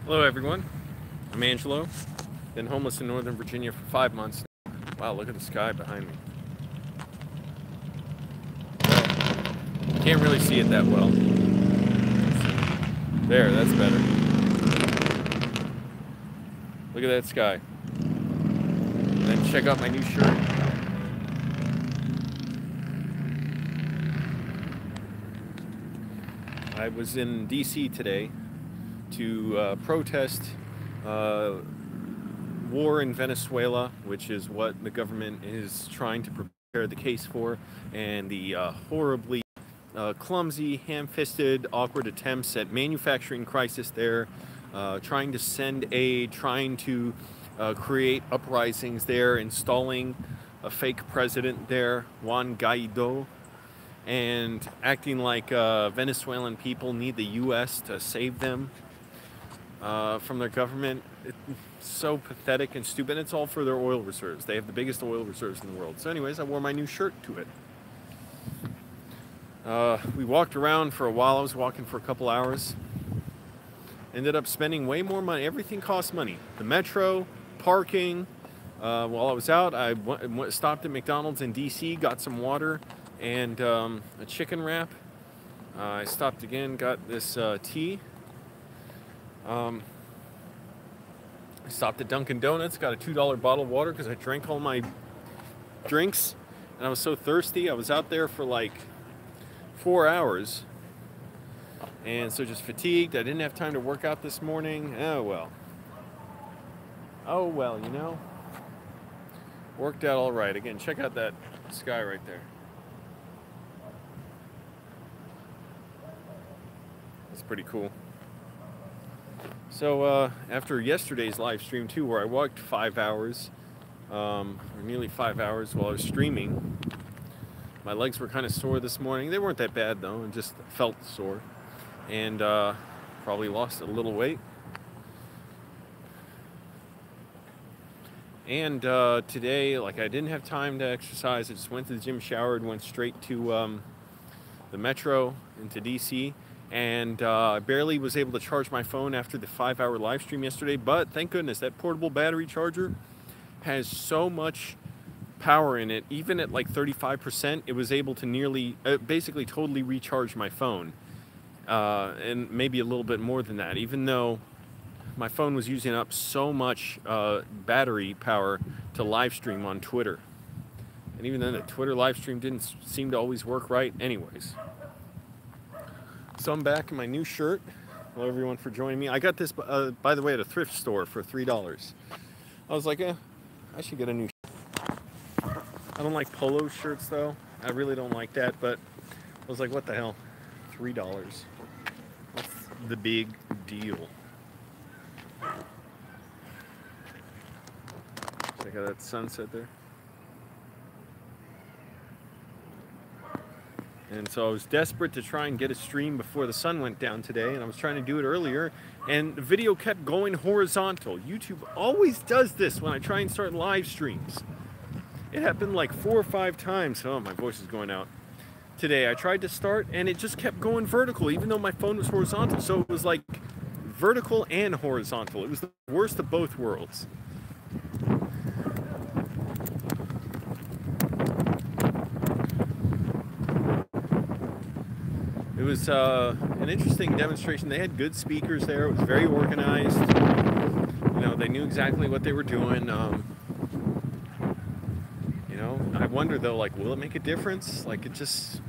Hello everyone, I'm Angelo. Been homeless in Northern Virginia for 5 months. Wow, look at the sky behind me. Well, can't really see it that well. There, that's better. Look at that sky. And then check out my new shirt. I was in DC today to protest war in Venezuela, which is what the government is trying to prepare the case for, and the horribly clumsy, ham-fisted, awkward attempts at manufacturing crisis there, trying to send aid, trying to create uprisings there, installing a fake president there, Juan Guaido, and acting like Venezuelan people need the U.S. to save them from their government. It's so pathetic and stupid. It's all for their oil reserves. They have the biggest oil reserves in the world. So anyways, I wore my new shirt to it. We walked around for a while. I was walking for a couple hours. Ended up spending way more money. Everything costs money. The metro, parking. While I was out, I stopped at McDonald's in DC, got some water and a chicken wrap. I stopped again, got this tea. I stopped at Dunkin' Donuts, got a $2 bottle of water because I drank all my drinks and I was so thirsty. I was out there for like 4 hours and so just fatigued. I didn't have time to work out this morning. Oh well, you know, worked out all right. Again, check out that sky right there. It's pretty cool. So after yesterday's live stream too, where I walked 5 hours, or nearly 5 hours while I was streaming, my legs were kind of sore this morning. They weren't that bad though, and just felt sore, and probably lost a little weight. And today, like, I didn't have time to exercise. I just went to the gym, showered, went straight to the metro into DC. And I barely was able to charge my phone after the 5-hour live stream yesterday, but thank goodness that portable battery charger has so much power in it. Even at like 35%, it was able to nearly, basically totally recharge my phone, and maybe a little bit more than that, even though my phone was using up so much battery power to live stream on Twitter. And even then, the Twitter live stream didn't seem to always work right anyways. So I'm back in my new shirt. Hello everyone for joining me. I got this, by the way, at a thrift store for $3. I was like, I should get a new shirt. I don't like polo shirts though. I really don't like that, but I was like, what the hell? $3. What's the big deal? Check out that sunset there. And so I was desperate to try and get a stream before the sun went down today, and I was trying to do it earlier, and the video kept going horizontal. YouTube always does this when I try and start live streams. It happened like 4 or 5 times. Oh, my voice is going out. Today I tried to start, and it just kept going vertical, even though my phone was horizontal. So it was like vertical and horizontal. It was the worst of both worlds. It was an interesting demonstration. They had good speakers there. It was very organized. You know, they knew exactly what they were doing. You know, I wonder though, like, will it make a difference? Like, it's just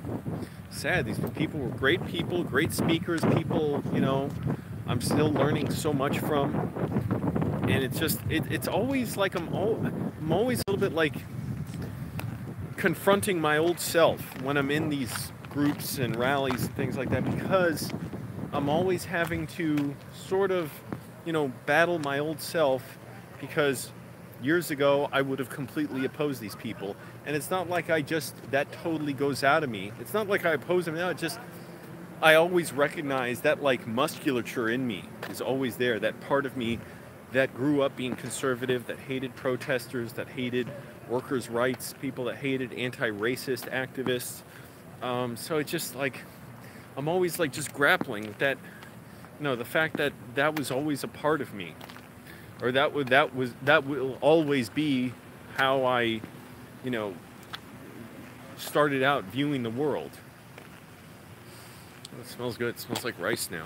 sad. These people were great people, great speakers, people, you know, I'm still learning so much from. And it's just, it's always like I'm always a little bit like confronting my old self when I'm in these groups and rallies and things like that, because I'm always having to sort of, you know, battle my old self, because years ago I would have completely opposed these people, and it's not like that totally goes out of me. It's not like I oppose them now, it's just I always recognize that, like, musculature in me is always there, that part of me that grew up being conservative, that hated protesters, that hated workers' rights, people that hated anti-racist activists. So it's just like, I'm always like just grappling with No, the fact that that was always a part of me, or that will always be how I, you know, started out viewing the world. Oh, it smells good. It smells like rice now.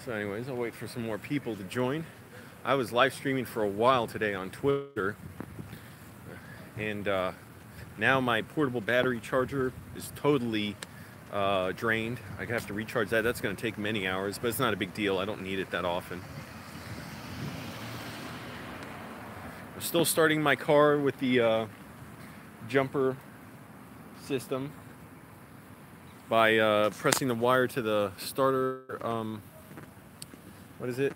So anyways, I'll wait for some more people to join. I was live streaming for a while today on Twitter, and now my portable battery charger is totally drained. I have to recharge that. That's going to take many hours, but it's not a big deal. I don't need it that often. I'm still starting my car with the jumper system by pressing the wire to the starter, what is it?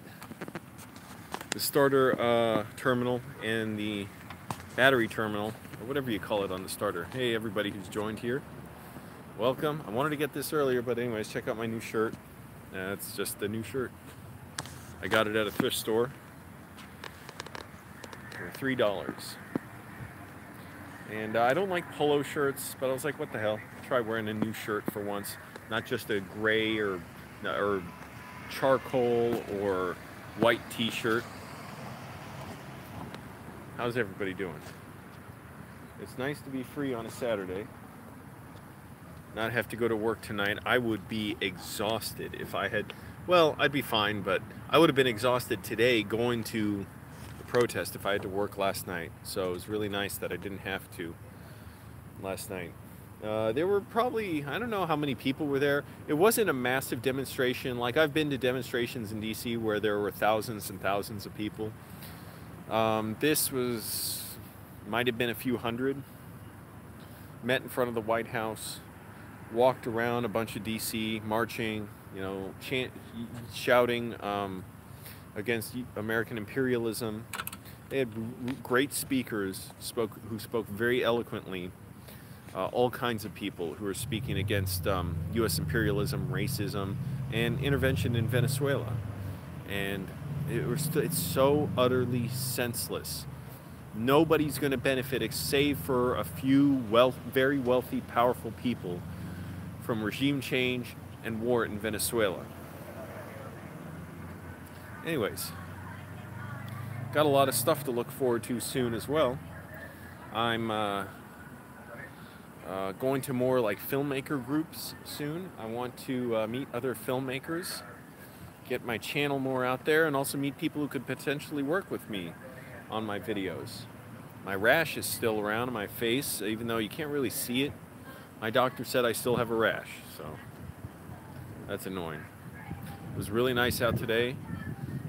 The starter terminal and the battery terminal, or whatever you call it on the starter. Hey everybody who's joined here, welcome. I wanted to get this earlier, but anyways, check out my new shirt. It's just the new shirt. I got it at a thrift store for $3. And I don't like polo shirts, but I was like, what the hell? Try wearing a new shirt for once. Not just a gray or charcoal or white t-shirt. How's everybody doing? It's nice to be free on a Saturday. Not have to go to work tonight. I would be exhausted if I had, well, I'd be fine, but I would have been exhausted today going to the protest if I had to work last night. So it was really nice that I didn't have to last night. There were probably, I don't know how many people were there. It wasn't a massive demonstration. Like, I've been to demonstrations in DC where there were thousands and thousands of people. This might have been a few hundred. Met in front of the White House, walked around a bunch of DC, marching, you know, shouting against American imperialism. They had great speakers who spoke very eloquently. All kinds of people who are speaking against U.S. imperialism, racism, and intervention in Venezuela. And it's so utterly senseless. Nobody's going to benefit save for a few very wealthy, powerful people from regime change and war in Venezuela. Anyways, got a lot of stuff to look forward to soon as well. I'm going to more like filmmaker groups soon. I want to meet other filmmakers, get my channel more out there, and also meet people who could potentially work with me on my videos. My rash is still around on my face, even though you can't really see it. My doctor said I still have a rash, so that's annoying. It was really nice out today,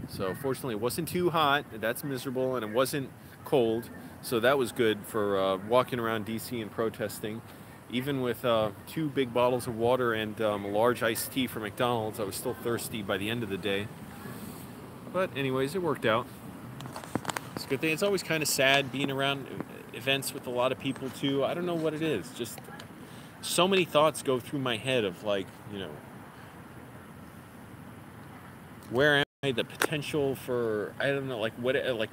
so fortunately it wasn't too hot. That's miserable, and it wasn't cold. So that was good for walking around DC and protesting. Even with 2 big bottles of water and a large iced tea from McDonald's, I was still thirsty by the end of the day. But anyways, it worked out. It's a good thing. It's always kind of sad being around events with a lot of people too. I don't know what it is. Just so many thoughts go through my head of, like, you know, where am I? The potential for, I don't know, like what, like,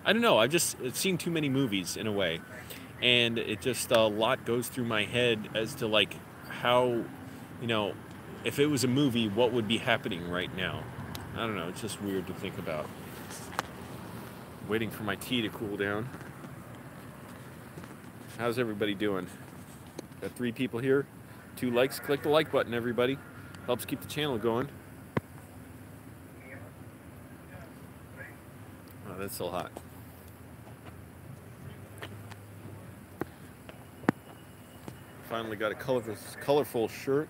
I don't know. I've just seen too many movies in a way, and it just a lot goes through my head as to, like, how, you know, if it was a movie, what would be happening right now? I don't know. It's just weird to think about. Waiting for my tea to cool down. How's everybody doing? Got 3 people here, 2 likes. Click the like button, everybody. Helps keep the channel going. Oh, that's still hot. Finally got a colorful shirt.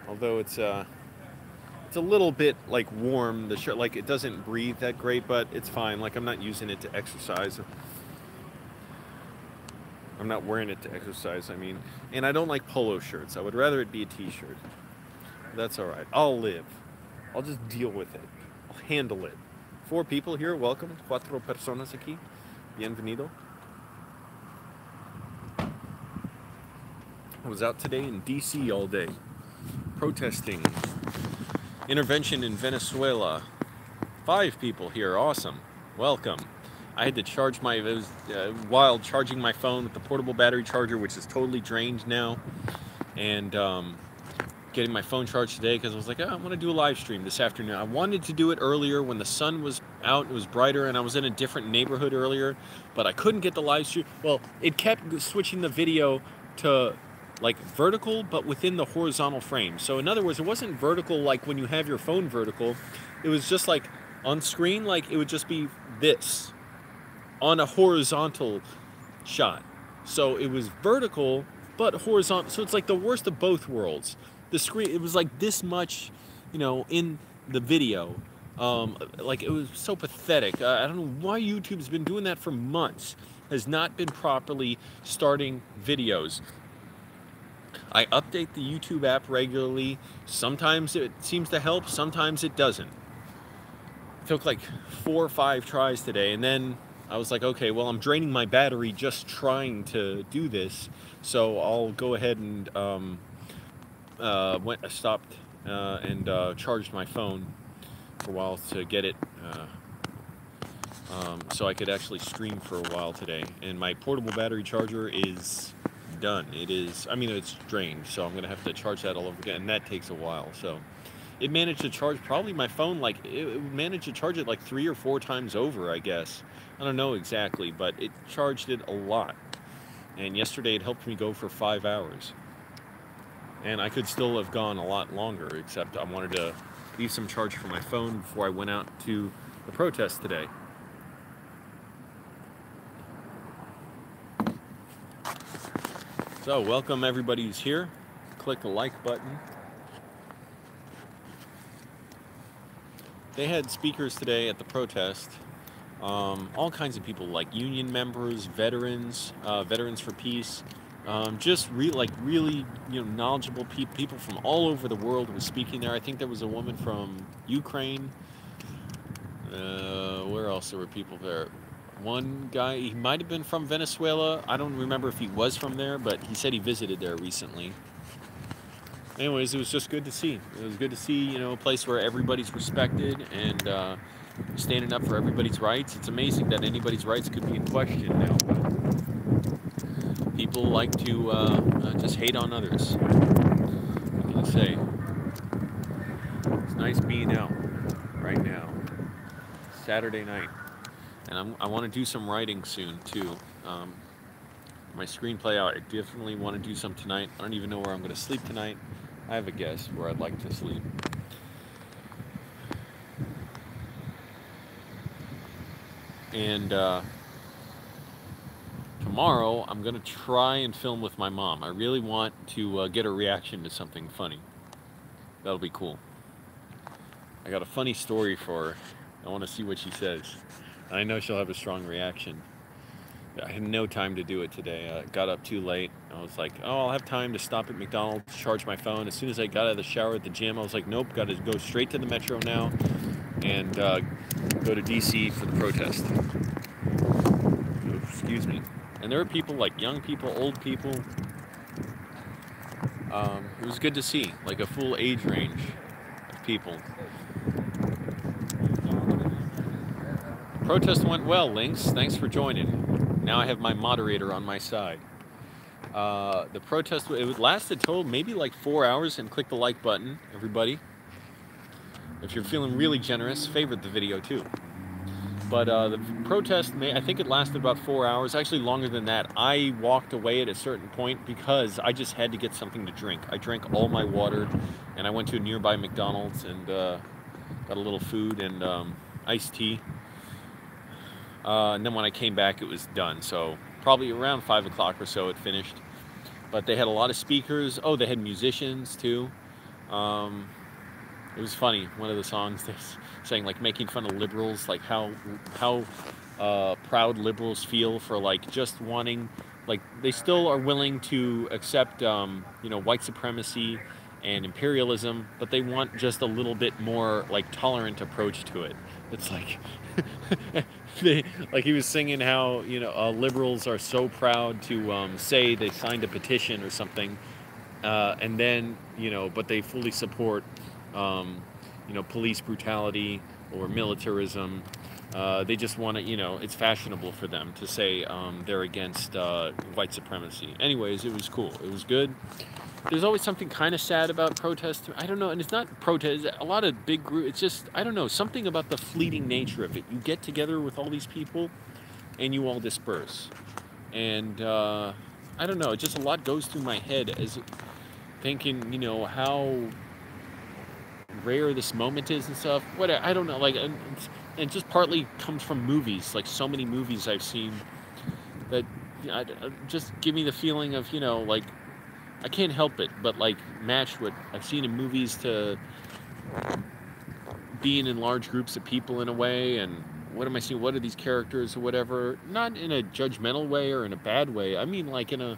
Although it's a little bit, like, warm. The shirt, like, it doesn't breathe that great, but it's fine. Like, I'm not using it to exercise. I'm not wearing it to exercise, I mean. And I don't like polo shirts. I would rather it be a t-shirt. That's all right. I'll live. I'll just deal with it. I'll handle it. 4 people here. Welcome. 4 personas aquí. Bienvenido. I was out today in DC all day, protesting intervention in Venezuela. 5 people here. Awesome. Welcome. I had to charge it was wild charging my phone with the portable battery charger, which is totally drained now, and getting my phone charged today because I was like, oh, I want to do a live stream this afternoon. I wanted to do it earlier when the sun was out, it was brighter, and I was in a different neighborhood earlier, but I couldn't get the live stream. Well, it kept switching the video to like vertical, but within the horizontal frame. So in other words, it wasn't vertical like when you have your phone vertical. It was just like on screen, like it would just be this on a horizontal shot. So it was vertical, but horizontal. So it's like the worst of both worlds. The screen, it was like this much, you know, in the video. Like it was so pathetic. I don't know why YouTube's been doing that for months. Has not been properly starting videos. I update the YouTube app regularly. Sometimes it seems to help, sometimes it doesn't. It took like 4 or 5 tries today, and then I was like, okay, well, I'm draining my battery just trying to do this, so I'll go ahead and stopped and charged my phone for a while to get it so I could actually stream for a while today. And my portable battery charger is done. It is, I mean, it's drained, so I'm gonna have to charge that all over again, and that takes a while. So it managed to charge probably my phone, like it managed to charge it like 3 or 4 times over, I guess. I don't know exactly, but it charged it a lot. And yesterday it helped me go for 5 hours. And I could still have gone a lot longer, except I wanted to leave some charge for my phone before I went out to the protest today. So, welcome everybody who's here. Click the like button. They had speakers today at the protest. All kinds of people, like union members, veterans, Veterans for Peace. Just really, you know, knowledgeable people from all over the world were speaking there. I think there was a woman from Ukraine. Where else there were people there? One guy, he might have been from Venezuela. I don't remember if he was from there, but he said he visited there recently. Anyways, it was just good to see. It was good to see, you know, a place where everybody's respected and standing up for everybody's rights. It's amazing that anybody's rights could be in question now. But people like to just hate on others. What can you say? It's nice being out right now. Saturday night. And I want to do some writing soon, too. My screenplay out, I definitely want to do some tonight. I don't even know where I'm going to sleep tonight. I have a guess where I'd like to sleep. And tomorrow, I'm going to try and film with my mom. I really want to get a reaction to something funny. That'll be cool. I got a funny story for her. I want to see what she says. I know she'll have a strong reaction. I had no time to do it today. I got up too late. I was like, oh, I'll have time to stop at McDonald's, charge my phone. As soon as I got out of the shower at the gym, I was like, nope, got to go straight to the Metro now and go to DC for the protest. Oops, excuse me. And there were people, like young people, old people. It was good to see, like a full age range of people. Protest went well, Lynx. Thanks for joining. Now I have my moderator on my side. The protest, it lasted total maybe like 4 hours, and click the like button, everybody. If you're feeling really generous, favorite the video too. But the protest, I think it lasted about 4 hours, actually longer than that. I walked away at a certain point because I just had to get something to drink. I drank all my water, and I went to a nearby McDonald's and got a little food and iced tea. And then when I came back, it was done. So probably around 5 o'clock or so it finished. But they had a lot of speakers. Oh, they had musicians too. It was funny. One of the songs they saying, like, making fun of liberals, like how proud liberals feel for like just wanting, like they still are willing to accept you know, white supremacy and imperialism, but they want just a little bit more like tolerant approach to it. It's like like he was singing how, you know, liberals are so proud to say they signed a petition or something, and then, you know, but they fully support you know, police brutality or militarism They just want to, you know, it's fashionable for them to say they're against white supremacy. Anyways, it was cool. It was good. There's always something kind of sad about protests. I don't know, and it's not protest. A lot of big groups. It's just, I don't know, something about the fleeting nature of it. You get together with all these people, and you all disperse. And I don't know, just a lot goes through my head as thinking, you know, how rare this moment is and stuff. What I don't know, like, and it just partly comes from movies. Like so many movies I've seen that just give me the feeling of, you know, like, I can't help it but like match what I've seen in movies to being in large groups of people in a way. And what am I seeing? What are these characters or whatever? Not in a judgmental way or in a bad way. I mean, like in a,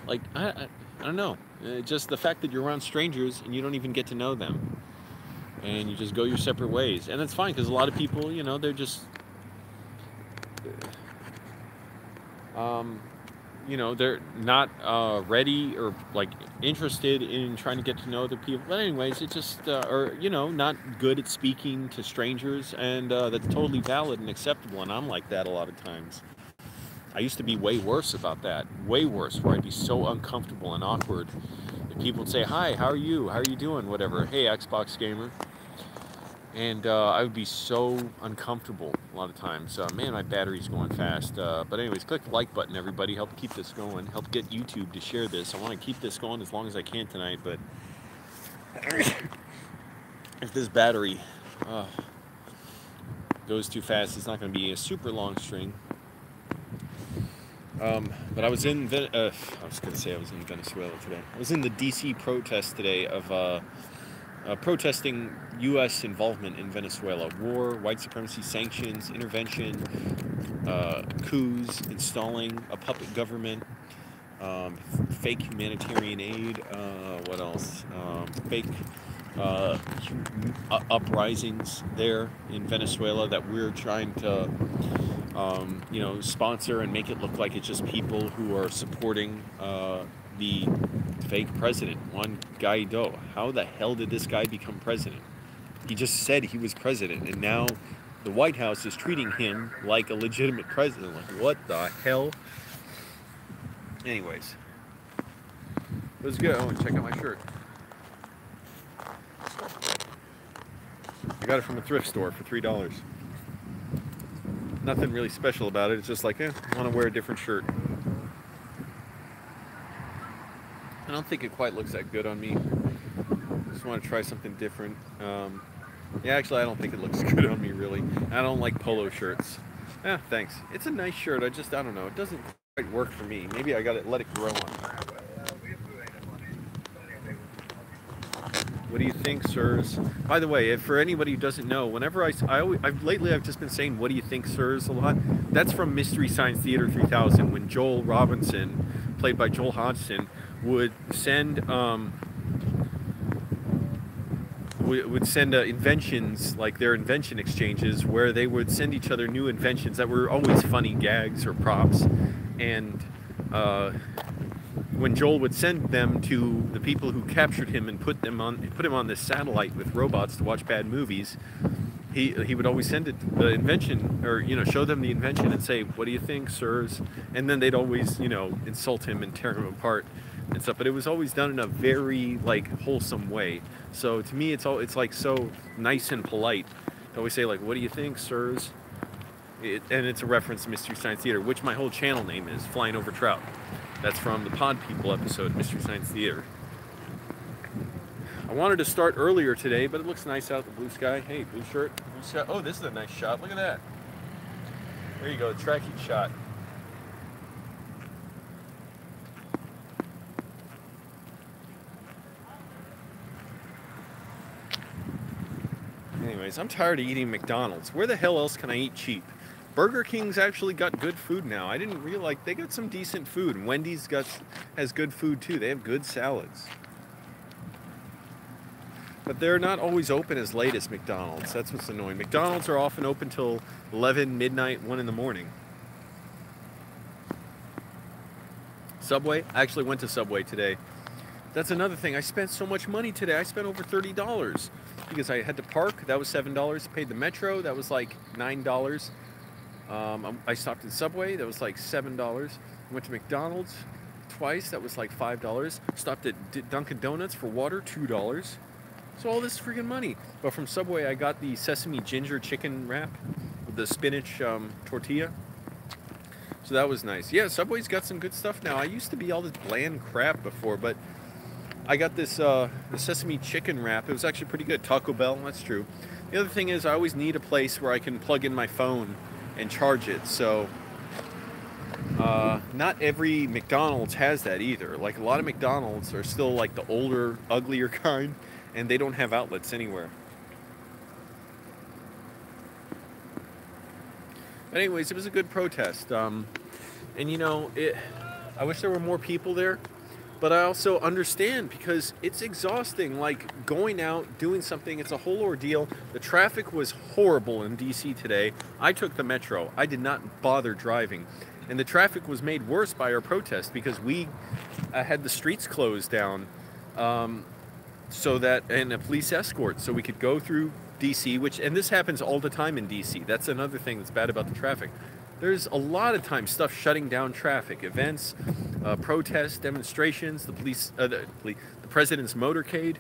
like, I don't know. Just the fact that you're around strangers and you don't even get to know them. And you just go your separate ways. And that's fine, because a lot of people, you know, they're just, you know, they're not ready or like interested in trying to get to know other people. But anyways, it just, or, you know, not good at speaking to strangers. And that's totally valid and acceptable. And I'm like that a lot of times. I used to be way worse about that. Way worse, where I'd be so uncomfortable and awkward. And people would say, hi, how are you? How are you doing? Whatever. Hey, Xbox gamer. And I would be so uncomfortable a lot of times. Man, my battery's going fast. But anyways, click the like button, everybody. Help keep this going. Help get YouTube to share this. I want to keep this going as long as I can tonight. But if this battery goes too fast, it's not going to be a super long string. But I was in, I was going to say I was in Venezuela today. I was in the DC protest today of protesting U.S. involvement in Venezuela. War, white supremacy, sanctions, intervention, coups, installing a puppet government, fake humanitarian aid, what else? Fake uprisings there in Venezuela that we're trying to, you know, sponsor and make it look like it's just people who are supporting the fake president, Juan Guaido. How the hell did this guy become president? He just said he was president, and now the White House is treating him like a legitimate president. Like, what the hell? Anyways, it was good. Oh, and check out my shirt. I got it from a thrift store for $3. Nothing really special about it. It's just like, I want to wear a different shirt. I don't think it quite looks that good on me. Just want to try something different. Yeah, actually, I don't think it looks good on me, really. I don't like polo shirts. Yeah, thanks. It's a nice shirt. I don't know. It doesn't quite work for me. Maybe I got to let it grow on me. What do you think, sirs? By the way, for anybody who doesn't know, whenever lately I've just been saying, what do you think, sirs, a lot. That's from Mystery Science Theater 3000, when Joel Robinson, played by Joel Hodgson, would send inventions, like their invention exchanges, where they would send each other new inventions that were always funny gags or props. And when Joel would send them to the people who captured him and put him on this satellite with robots to watch bad movies, he would always send the invention, or, you know, show them the invention and say, what do you think, sirs? And then they'd always, you know, insult him and tear him apart and stuff. But it was always done in a very, like, wholesome way. So to me, it's like so nice and polite to always say, like, what do you think, sirs? And it's a reference to Mystery Science Theater, which my whole channel name is, Flying Over Trout. That's from the Pod People episode, Mystery Science Theater. I wanted to start earlier today, but it looks nice out, the blue sky. Hey, blue shirt, blue sky. Oh, this is a nice shot. Look at that. There you go, tracking shot. Anyways, I'm tired of eating McDonald's. Where the hell else can I eat cheap? Burger King's actually got good food now. I didn't realize they got some decent food. And Wendy's has good food too. They have good salads. But they're not always open as late as McDonald's. That's what's annoying. McDonald's are often open till 11, midnight, 1 in the morning. Subway? I actually went to Subway today. That's another thing. I spent so much money today. I spent over $30. because I had to park. That was $7. Paid the Metro. That was like $9. I stopped at Subway. That was like $7. Went to McDonald's twice. That was like $5. Stopped at Dunkin' Donuts for water. $2. So all this freaking money. But from Subway, I got the sesame ginger chicken wrap with the spinach tortilla. So that was nice. Yeah, Subway's got some good stuff now. I used to be all this bland crap before, but I got this the sesame chicken wrap. It was actually pretty good. Taco Bell, that's true. The other thing is I always need a place where I can plug in my phone and charge it. So not every McDonald's has that either. Like a lot of McDonald's are still like the older, uglier kind, and they don't have outlets anywhere. But anyways, it was a good protest. And you know, I wish there were more people there, but I also understand because it's exhausting, like going out, doing something, it's a whole ordeal. The traffic was horrible in DC today. I took the Metro. I did not bother driving. And the traffic was made worse by our protest because we had the streets closed down so that, and a police escort, so we could go through DC, and this happens all the time in DC. That's another thing that's bad about the traffic. There's a lot of times stuff shutting down traffic, events, protests, demonstrations, the president's motorcade.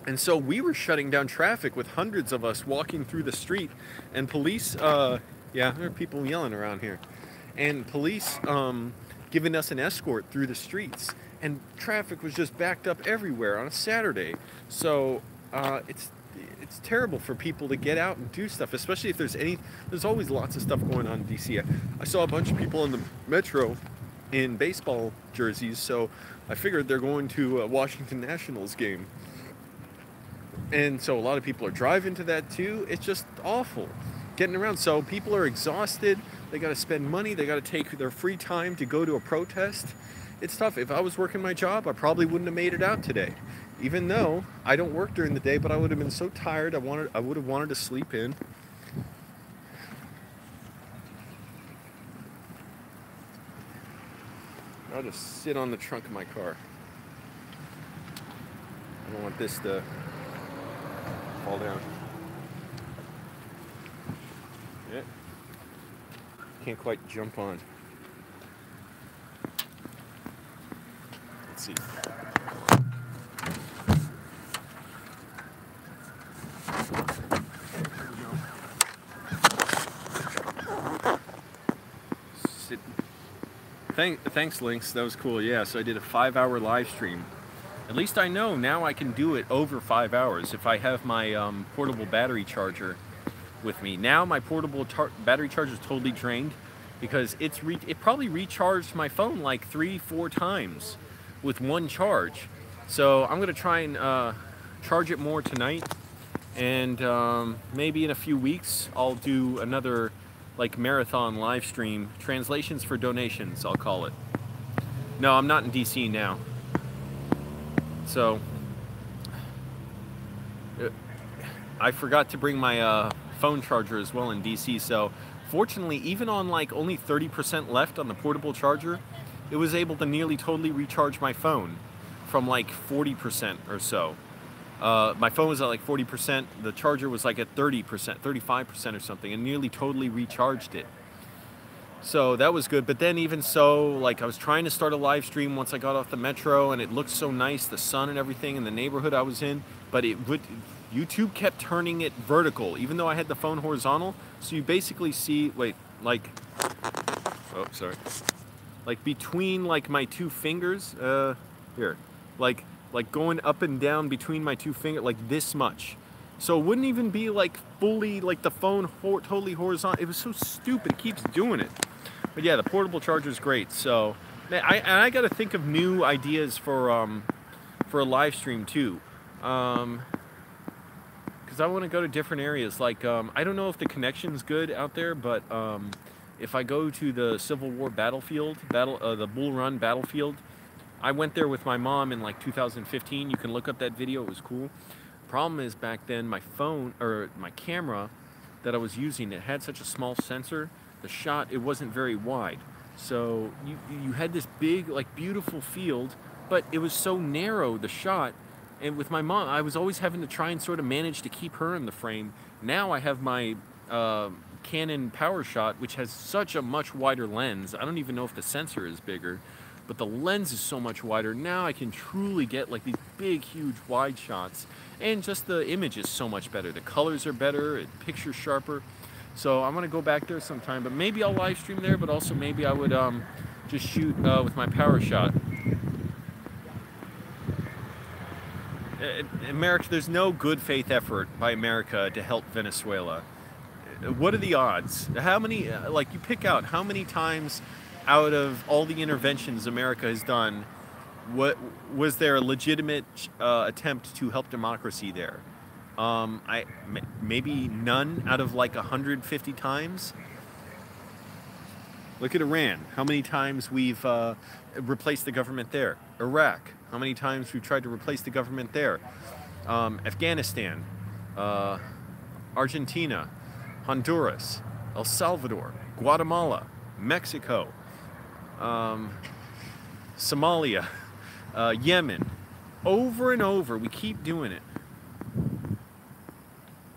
And so we were shutting down traffic with hundreds of us walking through the street, and police, yeah, there are people yelling around here, and police giving us an escort through the streets, and traffic was just backed up everywhere on a Saturday. So it's terrible for people to get out and do stuff, especially if there's always lots of stuff going on in DC. I saw a bunch of people in the Metro in baseball jerseys, so I figured they're going to a Washington Nationals game. And so a lot of people are driving to that too. It's just awful getting around. So people are exhausted. They got to spend money. They got to take their free time to go to a protest. It's tough. If I was working my job, I probably wouldn't have made it out today. Even though I don't work during the day, but I would have been so tired, I would have wanted to sleep in. I'll just sit on the trunk of my car. I don't want this to fall down. Yeah. Can't quite jump on. Let's see. Thanks, Lynx. That was cool. Yeah, so I did a 5-hour live stream. At least I know now I can do it over 5 hours if I have my portable battery charger with me. Now my portable battery charger is totally drained because it probably recharged my phone like 3-4 times with one charge. So I'm gonna try and charge it more tonight, and maybe in a few weeks I'll do another like marathon live stream, translations for donations, I'll call it. No, I'm not in DC now. So I forgot to bring my phone charger as well in DC. So fortunately, even on like only 30% left on the portable charger, it was able to nearly totally recharge my phone from like 40% or so. My phone was at like 40%, the charger was like at 30%, 35% or something, and nearly totally recharged it. So that was good, but then even so, like I was trying to start a live stream once I got off the Metro, and it looked so nice, the sun and everything in the neighborhood I was in, but YouTube kept turning it vertical, even though I had the phone horizontal, so you basically see, like between like my two fingers, here, like going up and down between my two fingers, like this much. So it wouldn't even be like fully, like the phone totally horizontal. It was so stupid, it keeps doing it. But yeah, the portable charger is great. So man, I got to think of new ideas for a live stream too. Because I want to go to different areas. Like, I don't know if the connection's good out there, but if I go to the Civil War battlefield, the Bull Run battlefield, I went there with my mom in like 2015. You can look up that video, it was cool. Problem is back then my phone, or my camera that I was using, it had such a small sensor, the shot, it wasn't very wide. So you had this big, like beautiful field, but it was so narrow, the shot, And with my mom, I was always having to try and sort of manage to keep her in the frame. Now I have my Canon PowerShot, which has such a much wider lens. I don't even know if the sensor is bigger, but the lens is so much wider. Now I can truly get like these big, huge wide shots, and just the image is so much better. The colors are better, the picture's sharper. So I'm gonna go back there sometime, but maybe I'll live stream there, but also maybe I would just shoot with my PowerShot. America, there's no good faith effort by America to help Venezuela. What are the odds? How many, like, you pick out how many times out of all the interventions America has done, what was there a legitimate attempt to help democracy there? Maybe none out of like 150 times. Look at Iran. How many times we've replaced the government there? Iraq. How many times we've tried to replace the government there? Afghanistan, Argentina, Honduras, El Salvador, Guatemala, Mexico, Somalia, Yemen. Over and over, we keep doing it.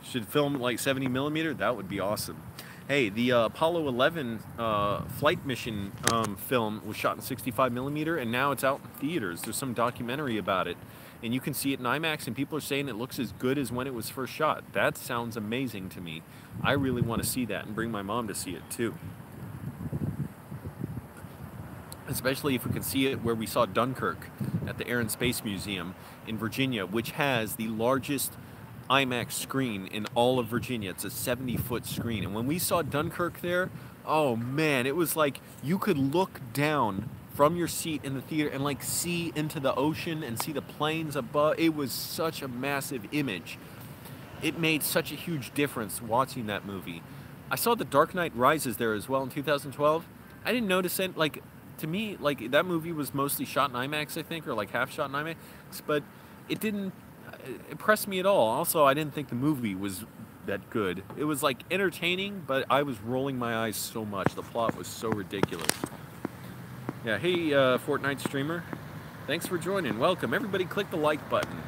Should film like 70 millimeter? That would be awesome. Hey, the Apollo 11 flight mission film was shot in 65 millimeter, and now it's out in theaters. There's some documentary about it, and you can see it in IMAX, and people are saying it looks as good as when it was first shot. That sounds amazing to me. I really want to see that and bring my mom to see it too. Especially if we can see it where we saw Dunkirk at the Air and Space Museum in Virginia, which has the largest IMAX screen in all of Virginia. It's a 70-foot screen. And when we saw Dunkirk there, oh man, it was like you could look down from your seat in the theater and like see into the ocean and see the planes above. It was such a massive image. It made such a huge difference watching that movie. I saw The Dark Knight Rises there as well in 2012. I didn't notice it. Like, to me, like, that movie was mostly shot in IMAX, I think, or like half shot in IMAX, but it didn't impress me at all. Also, I didn't think the movie was that good. It was like entertaining, but I was rolling my eyes so much. The plot was so ridiculous. Yeah, hey, Fortnite streamer, thanks for joining. Welcome. Everybody click the like button.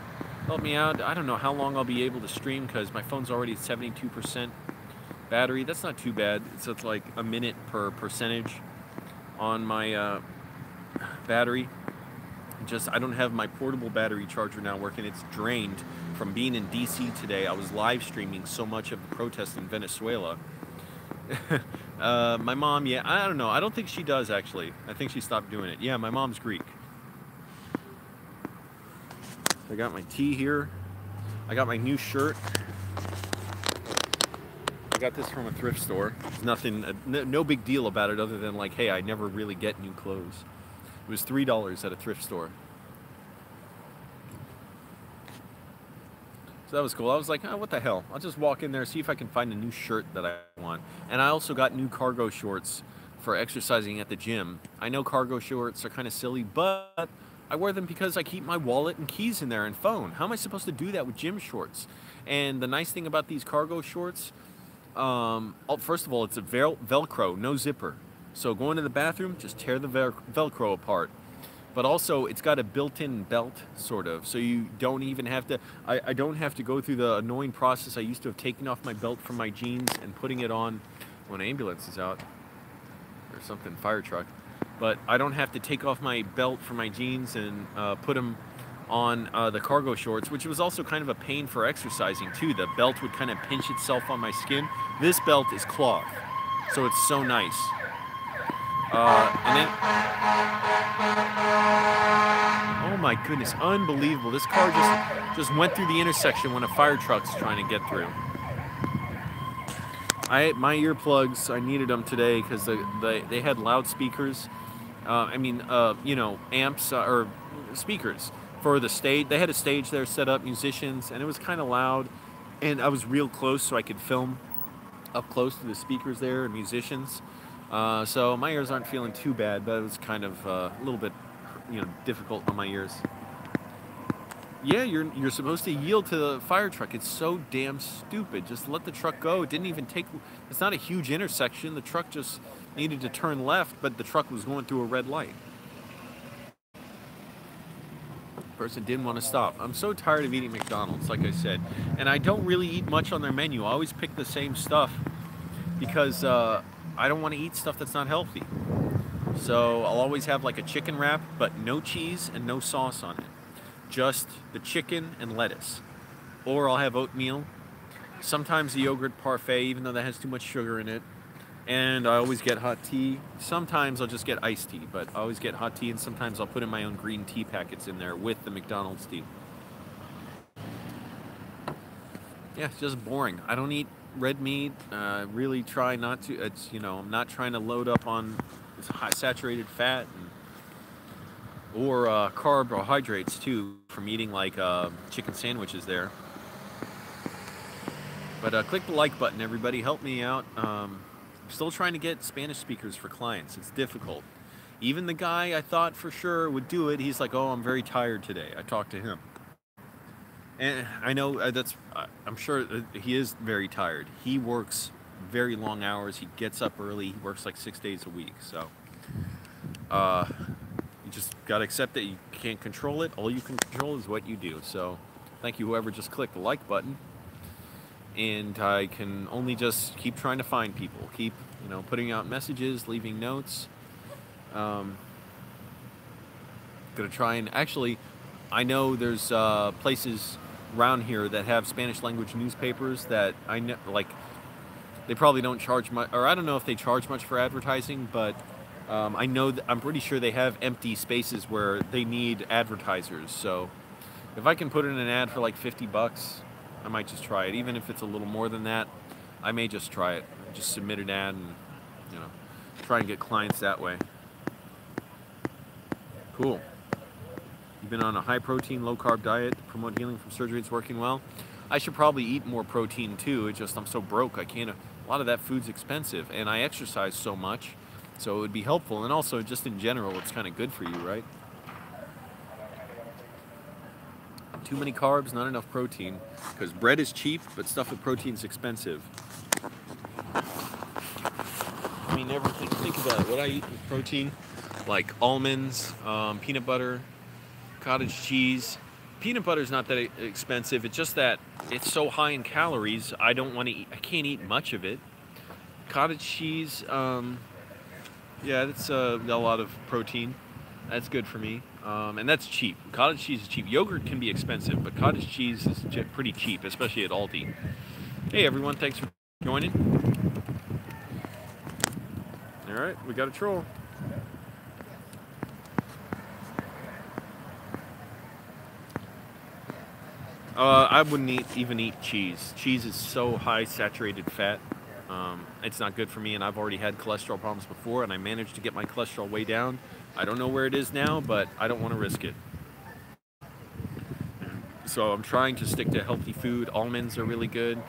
Help me out. I don't know how long I'll be able to stream because my phone's already at 72% battery. That's not too bad. It's like a minute per percentage on my battery. I don't have my portable battery charger now working. It's drained from being in DC today. I was live streaming so much of the protest in Venezuela. My mom, yeah, I don't know. I don't think she does, actually. I think she stopped doing it. Yeah, my mom's Greek. I got my tea here. I got my new shirt. I got this from a thrift store. It's nothing, no big deal about it other than like, hey, I never really get new clothes. It was $3 at a thrift store. So that was cool. I was like, oh, what the hell? I'll just walk in there, see if I can find a new shirt that I want. And I also got new cargo shorts for exercising at the gym. I know cargo shorts are kind of silly, but I wear them because I keep my wallet and keys in there and phone. How am I supposed to do that with gym shorts? And the nice thing about these cargo shorts, first of all, it's a Velcro, no zipper. So going to the bathroom, just tear the Velcro apart. But also, it's got a built-in belt, sort of, so you don't even have to, I don't have to go through the annoying process I used to have taken off my belt from my jeans and putting it on when an ambulance is out, or something, fire truck. But I don't have to take off my belt from my jeans and put them on the cargo shorts, which was also kind of a pain for exercising, too. The belt would kind of pinch itself on my skin. This belt is cloth, so it's so nice. And then, oh my goodness, unbelievable. This car just went through the intersection when a fire truck's trying to get through. My earplugs, I needed them today because they had loudspeakers. You know, amps or speakers for the stage. They had a stage there set up, musicians, and it was kind of loud. And I was real close so I could film up close to the speakers there and musicians. So my ears aren't feeling too bad, but it was kind of a little bit, difficult on my ears. Yeah, you're supposed to yield to the fire truck. It's so damn stupid. Just let the truck go. It didn't even take, it's not a huge intersection. The truck just needed to turn left, but the truck was going through a red light. person didn't want to stop. I'm so tired of eating McDonald's, like I said. And I don't really eat much on their menu. I always pick the same stuff because I don't want to eat stuff that's not healthy. So I'll always have like a chicken wrap, but no cheese and no sauce on it. Just the chicken and lettuce. Or I'll have oatmeal. Sometimes a yogurt parfait, even though that has too much sugar in it. And I always get hot tea. Sometimes I'll just get iced tea, but I always get hot tea, and sometimes I'll put in my own green tea packets in there with the McDonald's tea. Yeah, it's just boring. I don't eat red meat. Really try not to. It's, you know, I'm not trying to load up on this high saturated fat or carbohydrates too from eating like chicken sandwiches there. But click the like button, everybody. Help me out. Still trying to get Spanish speakers for clients. It's difficult. Even the guy I thought for sure would do it, he's like, oh, I'm very tired today. I talked to him. And I know I'm sure he is very tired. He works very long hours. He gets up early. He works like 6 days a week. So you just got to accept that you can't control it. All you can control is what you do. So thank you, whoever just clicked the like button. And I can only just keep trying to find people, keep, you know, putting out messages, leaving notes. Gonna try and actually, I know there's places around here that have Spanish language newspapers that I know, like, they probably don't charge much, or I don't know if they charge much for advertising, but I know that I'm pretty sure they have empty spaces where they need advertisers. So if I can put in an ad for like $50, I might just try it. Even if it's a little more than that, I may just try it. Just submit an ad and, you know, try and get clients that way. Cool. You've been on a high protein, low carb diet to promote healing from surgery. It's working well. I should probably eat more protein too. It's just I'm so broke. I can't. A lot of that food's expensive, and I exercise so much, so it would be helpful. And also, just in general, it's kind of good for you, right? Too many carbs, not enough protein, because bread is cheap, but stuff with protein is expensive. I mean, everything. Think about it. What I eat with protein, like almonds, peanut butter, cottage cheese. Peanut butter is not that expensive. It's just that it's so high in calories. I don't want to eat. I can't eat much of it. Cottage cheese, yeah, that's a lot of protein. That's good for me. And that's cheap. Cottage cheese is cheap. Yogurt can be expensive, but cottage cheese is pretty cheap, especially at Aldi. Hey everyone, thanks for joining. All right, we got a troll. I wouldn't even eat cheese. Cheese is so high saturated fat. It's not good for me, and I've already had cholesterol problems before, and I managed to get my cholesterol way down. I don't know where it is now, but I don't want to risk it. So I'm trying to stick to healthy food. Almonds are really good.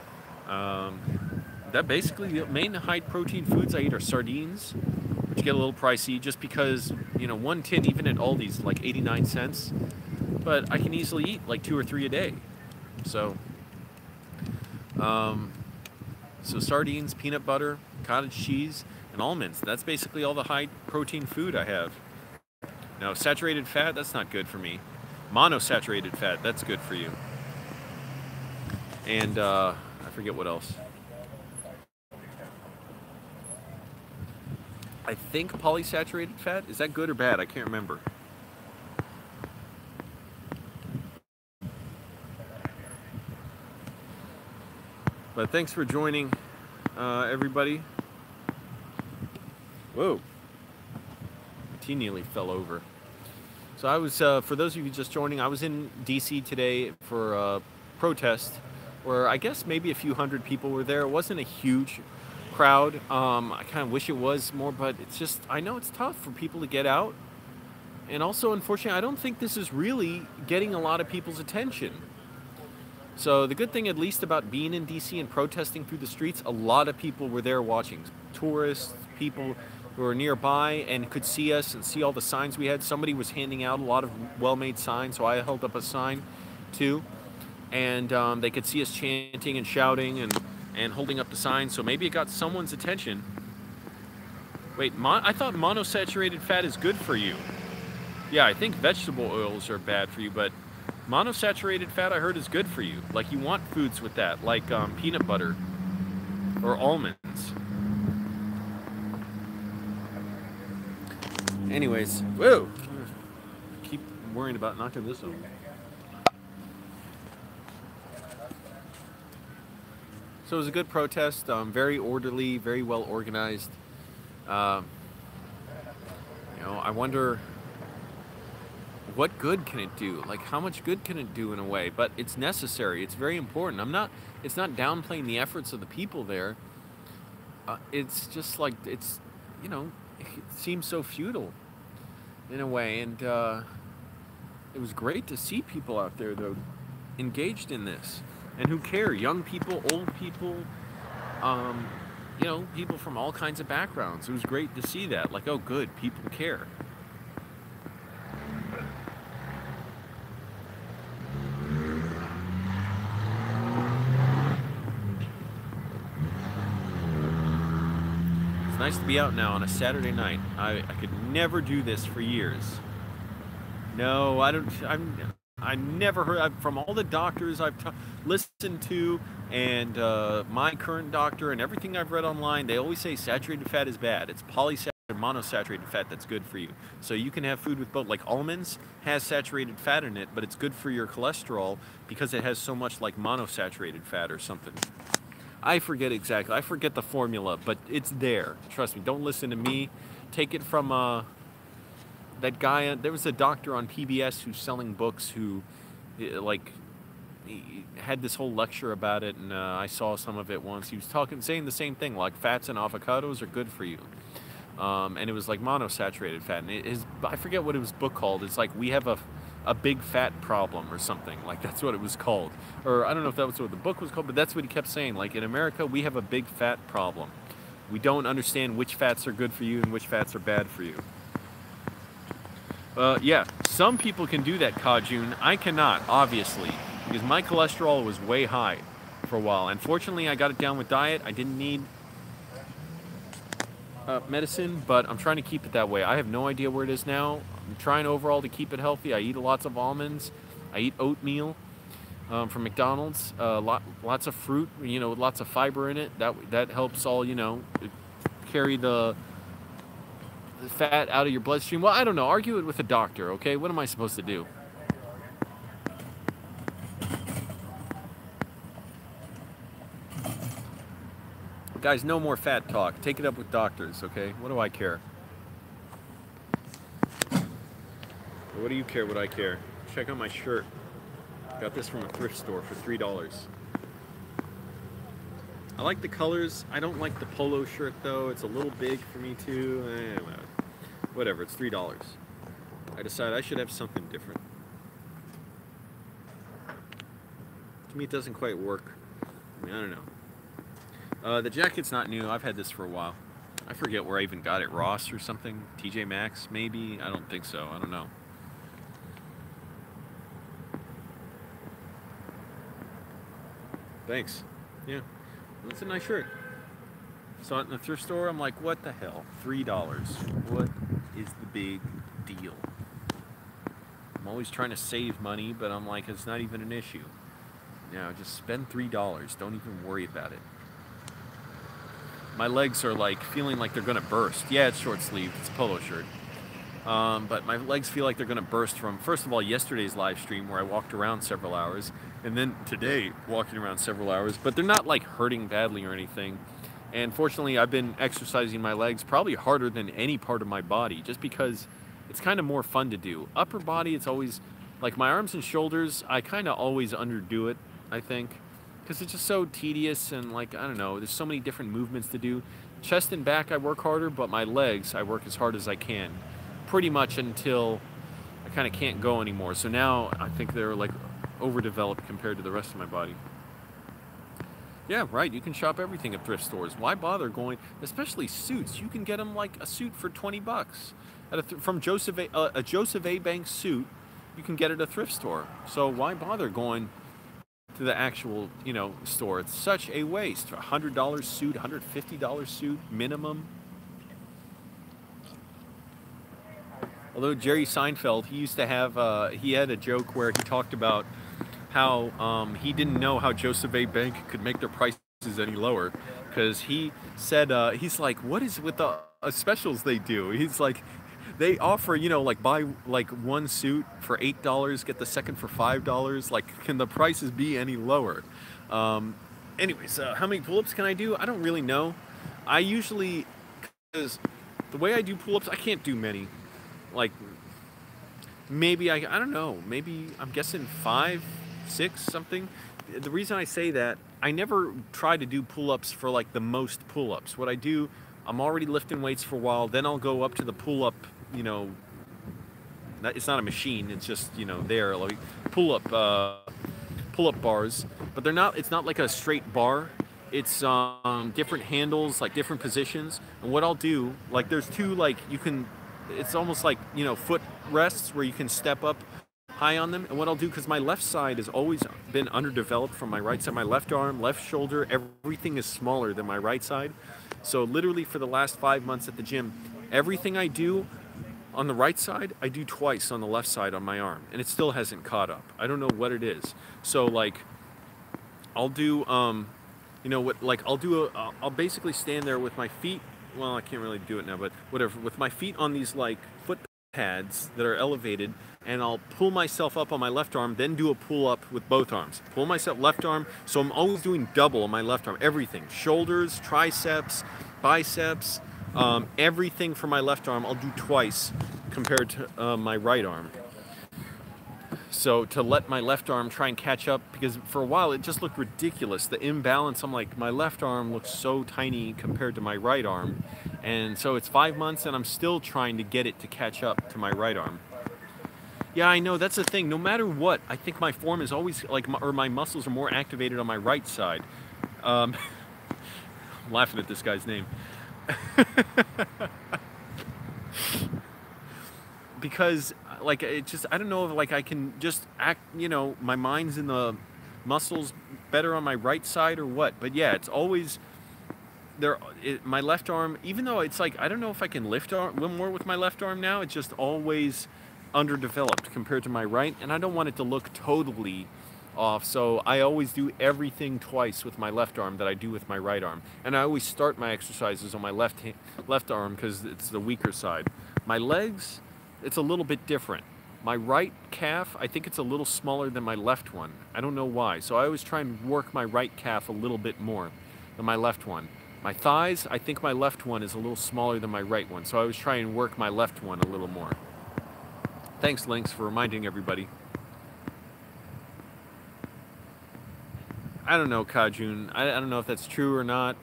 That basically, the main high protein foods I eat are sardines, which get a little pricey just because, you know, one tin even at Aldi's is like 89 cents, but I can easily eat like 2 or 3 a day. So sardines, peanut butter, cottage cheese, and almonds. That's basically all the high protein food I have. Now, saturated fat, that's not good for me. Monosaturated fat, that's good for you. And I forget what else. I think polysaturated fat, is that good or bad? I can't remember. But thanks for joining, everybody. Whoa. Tea nearly fell over. So I was, for those of you just joining, I was in DC today for a protest where I guess maybe a few hundred people were there. It wasn't a huge crowd. I kind of wish it was more, but it's just, I know it's tough for people to get out. And also, unfortunately, I don't think this is really getting a lot of people's attention. So the good thing, at least, about being in DC and protesting through the streets, a lot of people were there watching. Tourists, people who were nearby and could see us and see all the signs we had. Somebody was handing out a lot of well-made signs, so I held up a sign too. And they could see us chanting and shouting and holding up the sign, so maybe it got someone's attention. Wait, I thought monosaturated fat is good for you. Yeah, I think vegetable oils are bad for you, but Monosaturated fat, I heard, is good for you. Like, you want foods with that, like peanut butter or almonds. Anyways, whoa! Keep worrying about knocking this over. So it was a good protest, very orderly, very well organized. You know, I wonder, what good can it do? Like, how much good can it do in a way? But it's necessary. It's very important. It's not downplaying the efforts of the people there. It's just like, it's, you know, it seems so futile in a way. And it was great to see people out there, though, engaged in this and who care. Young people, old people, you know, people from all kinds of backgrounds. It was great to see that. Like, oh, good, people care. It's nice to be out now on a Saturday night. I could never do this for years. No, I never heard from all the doctors I've listened to, and my current doctor, and everything I've read online. They always say saturated fat is bad. It's polysaturated, monosaturated fat that's good for you. So you can have food with both. Like almonds has saturated fat in it, but it's good for your cholesterol because it has so much like monosaturated fat or something. I forget exactly. I forget the formula, but it's there. Trust me. Don't listen to me. Take it from that guy. There was a doctor on PBS who's selling books who, like, he had this whole lecture about it, and I saw some of it once. He was saying the same thing, like fats and avocados are good for you. And it was like monosaturated fat. And I forget what his book called. It's like, we have a big fat problem or something. Like, that's what it was called. Or I don't know if that was what the book was called, but that's what he kept saying. Like, in America, we have a big fat problem. We don't understand which fats are good for you and which fats are bad for you. Yeah, some people can do that, Kajun. I cannot, obviously, because my cholesterol was way high for a while. Unfortunately, I got it down with diet. I didn't need medicine, but I'm trying to keep it that way. I have no idea where it is now. I'm trying overall to keep it healthy. I eat lots of almonds. I eat oatmeal from McDonald's. Lots of fruit, you know, with lots of fiber in it. That helps all, you know, carry the fat out of your bloodstream. Well, I don't know. Argue it with a doctor, okay? What am I supposed to do? Guys, no more fat talk. Take it up with doctors, okay? What do I care? What do you care what I care? Check out my shirt. Got this from a thrift store for $3. I like the colors. I don't like the polo shirt, though. It's a little big for me, too. Whatever, it's $3. I decided I should have something different. To me, it doesn't quite work. I mean, I don't know. The jacket's not new. I've had this for a while. I forget where I even got it. Ross or something? TJ Maxx, maybe? I don't think so. I don't know. Thanks. Yeah. It's a nice shirt. Saw it in the thrift store. I'm like, what the hell? $3. What is the big deal? I'm always trying to save money, but I'm like, it's not even an issue. Now, just spend $3. Don't even worry about it. My legs are like feeling like they're gonna burst. Yeah, it's short sleeve. It's a polo shirt. But my legs feel like they're gonna burst from, first of all, yesterday's live stream where I walked around several hours, and then today walking around several hours. But they're not like hurting badly or anything. And fortunately, I've been exercising my legs probably harder than any part of my body, just because it's kind of more fun to do. Upper body, it's always like my arms and shoulders. I kind of always underdo it, I think, because it's just so tedious and, like, I don't know, there's so many different movements to do. Chest and back, I work harder, but my legs, I work as hard as I can, pretty much until I kind of can't go anymore. So now I think they're like overdeveloped compared to the rest of my body. Yeah, right. You can shop everything at thrift stores. Why bother going, especially suits? You can get them like a suit for $20 from a Joseph A. Banks suit. You can get it at a thrift store. So why bother going to the actual, you know, store? It's such a waste. $100 suit, $150 suit minimum. Although Jerry Seinfeld, he used to have, he had a joke where he talked about how he didn't know how Joseph A. Bank could make their prices any lower, because he said, he's like, what is with the specials they do? He's like, they offer, you know, like buy like one suit for $8, get the second for $5. Like, can the prices be any lower? Anyways, how many pull-ups can I do? I don't really know. I usually, because the way I do pull-ups, I can't do many. Like, maybe I don't know. Maybe I'm guessing 5, 6, something. The reason I say that, I never try to do pull-ups for like the most pull-ups. What I do, I'm already lifting weights for a while, then I'll go up to the pull-up, you know, it's not a machine, it's just, you know, there, like pull-up bars, but they're not, it's not like a straight bar. It's different handles, like different positions. And what I'll do, like there's two, like you can, it's almost like, you know, foot rests where you can step up high on them. And what I'll do, because my left side has always been underdeveloped from my right side, my left arm, left shoulder, everything is smaller than my right side. So literally for the last 5 months at the gym, everything I do on the right side, I do twice on the left side on my arm, and it still hasn't caught up. I don't know what it is. So like, I'll do, you know what? Like I'll basically stand there with my feet. Well, I can't really do it now, but whatever. With my feet on these like foot pads that are elevated, and I'll pull myself up on my left arm, then do a pull up with both arms. Pull myself left arm, so I'm always doing double on my left arm. Everything, shoulders, triceps, biceps. Everything for my left arm I'll do twice compared to my right arm. So to let my left arm try and catch up, because for a while it just looked ridiculous. The imbalance, I'm like, my left arm looks so tiny compared to my right arm. And so it's 5 months and I'm still trying to get it to catch up to my right arm. Yeah, I know, that's the thing. No matter what, I think my form is always like, or my muscles are more activated on my right side. I'm laughing at this guy's name. Because like it just, I don't know if like I can just act, you know, my mind's in the muscles better on my right side or what, but yeah, it's always there. My left arm, even though it's like I don't know if I can lift one more with my left arm now, it's just always underdeveloped compared to my right, and I don't want it to look totally off, so I always do everything twice with my left arm that I do with my right arm, and I always start my exercises on my left arm because it's the weaker side. My legs, it's a little bit different. My right calf, I think it's a little smaller than my left one. I don't know why, so I always try and work my right calf a little bit more than my left one. My thighs, I think my left one is a little smaller than my right one, so I always try and work my left one a little more. Thanks, Lynx, for reminding everybody. I don't know, Kajun. I don't know if that's true or not.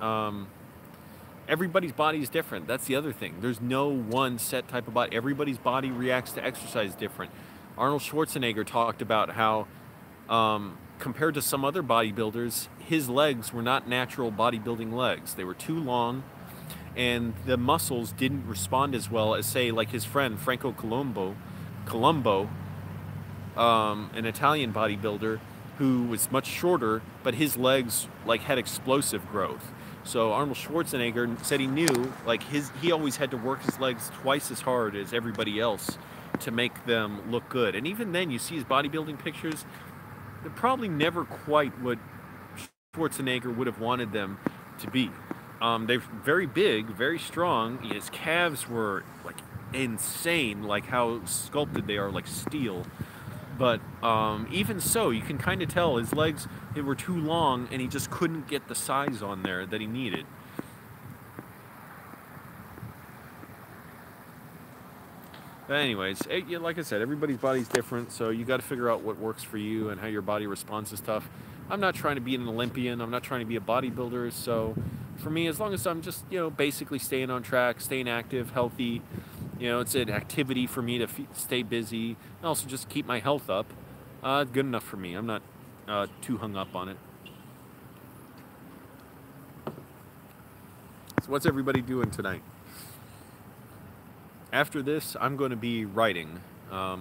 Everybody's body is different. That's the other thing. There's no one set type of body. Everybody's body reacts to exercise different. Arnold Schwarzenegger talked about how, compared to some other bodybuilders, his legs were not natural bodybuilding legs. They were too long, and the muscles didn't respond as well as, say, like his friend Franco Colombo, an Italian bodybuilder, who was much shorter, but his legs like had explosive growth. So Arnold Schwarzenegger said he knew, like he always had to work his legs twice as hard as everybody else to make them look good. And even then, you see his bodybuilding pictures, they're probably never quite what Schwarzenegger would have wanted them to be. They're very big, very strong. His calves were like insane, like how sculpted they are, like steel. But even so, you can kind of tell his legs, they were too long, and he just couldn't get the size on there that he needed. But anyways, like I said, everybody's body's different, so you got to figure out what works for you and how your body responds to stuff. I'm not trying to be an Olympian. I'm not trying to be a bodybuilder. So for me, as long as I'm just, you know, basically staying on track, staying active, healthy, you know, it's an activity for me to stay busy and also just keep my health up. Good enough for me. I'm not too hung up on it. So what's everybody doing tonight? After this, I'm going to be writing. I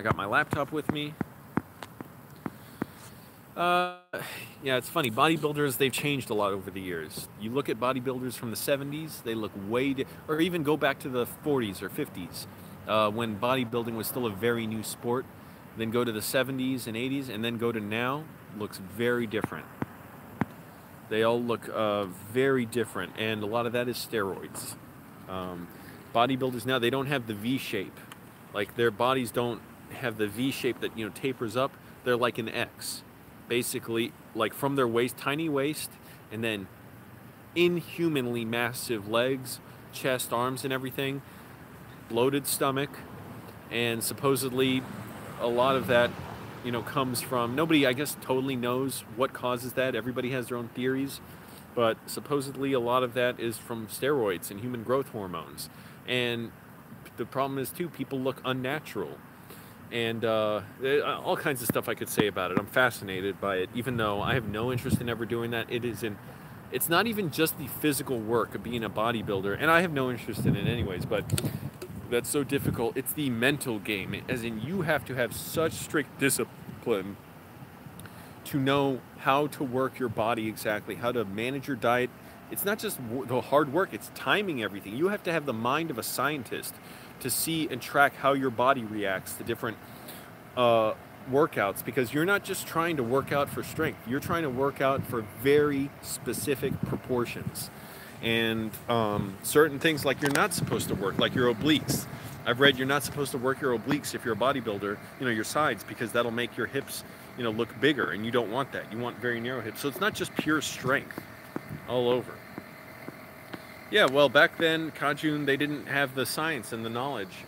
got my laptop with me. Yeah, it's funny. Bodybuilders, they've changed a lot over the years. You look at bodybuilders from the 70s, they look or even go back to the 40s or 50s. when bodybuilding was still a very new sport. Then go to the 70s and 80s, and then go to now, looks very different. They all look very different, and a lot of that is steroids. Bodybuilders now, they don't have the V shape. Like, their bodies don't have the V shape that, tapers up. They're like an X. Basically, like from their waist, tiny waist, and then inhumanly massive legs, chest, arms, and everything, bloated stomach, and supposedly a lot of that, comes from, nobody, I guess, totally knows what causes that. Everybody has their own theories, but supposedly a lot of that is from steroids and human growth hormones. And the problem is, too, people look unnatural. And all kinds of stuff I could say about it. I'm fascinated by it, even though I have no interest in ever doing that. It's not even just the physical work of being a bodybuilder, and I have no interest in it anyways, but that's so difficult. It's the mental game, as in you have to have such strict discipline to know how to work your body exactly, how to manage your diet. It's not just the hard work, it's timing everything. You have to have the mind of a scientist to see and track how your body reacts to different workouts, because you're not just trying to work out for strength, you're trying to work out for very specific proportions. And certain things, like, you're not supposed to work, like your obliques. I've read you're not supposed to work your obliques if you're a bodybuilder, your sides, because that'll make your hips, look bigger, and you don't want that. You want very narrow hips. So it's not just pure strength all over. Yeah, well, back then, Kajun, they didn't have the science and the knowledge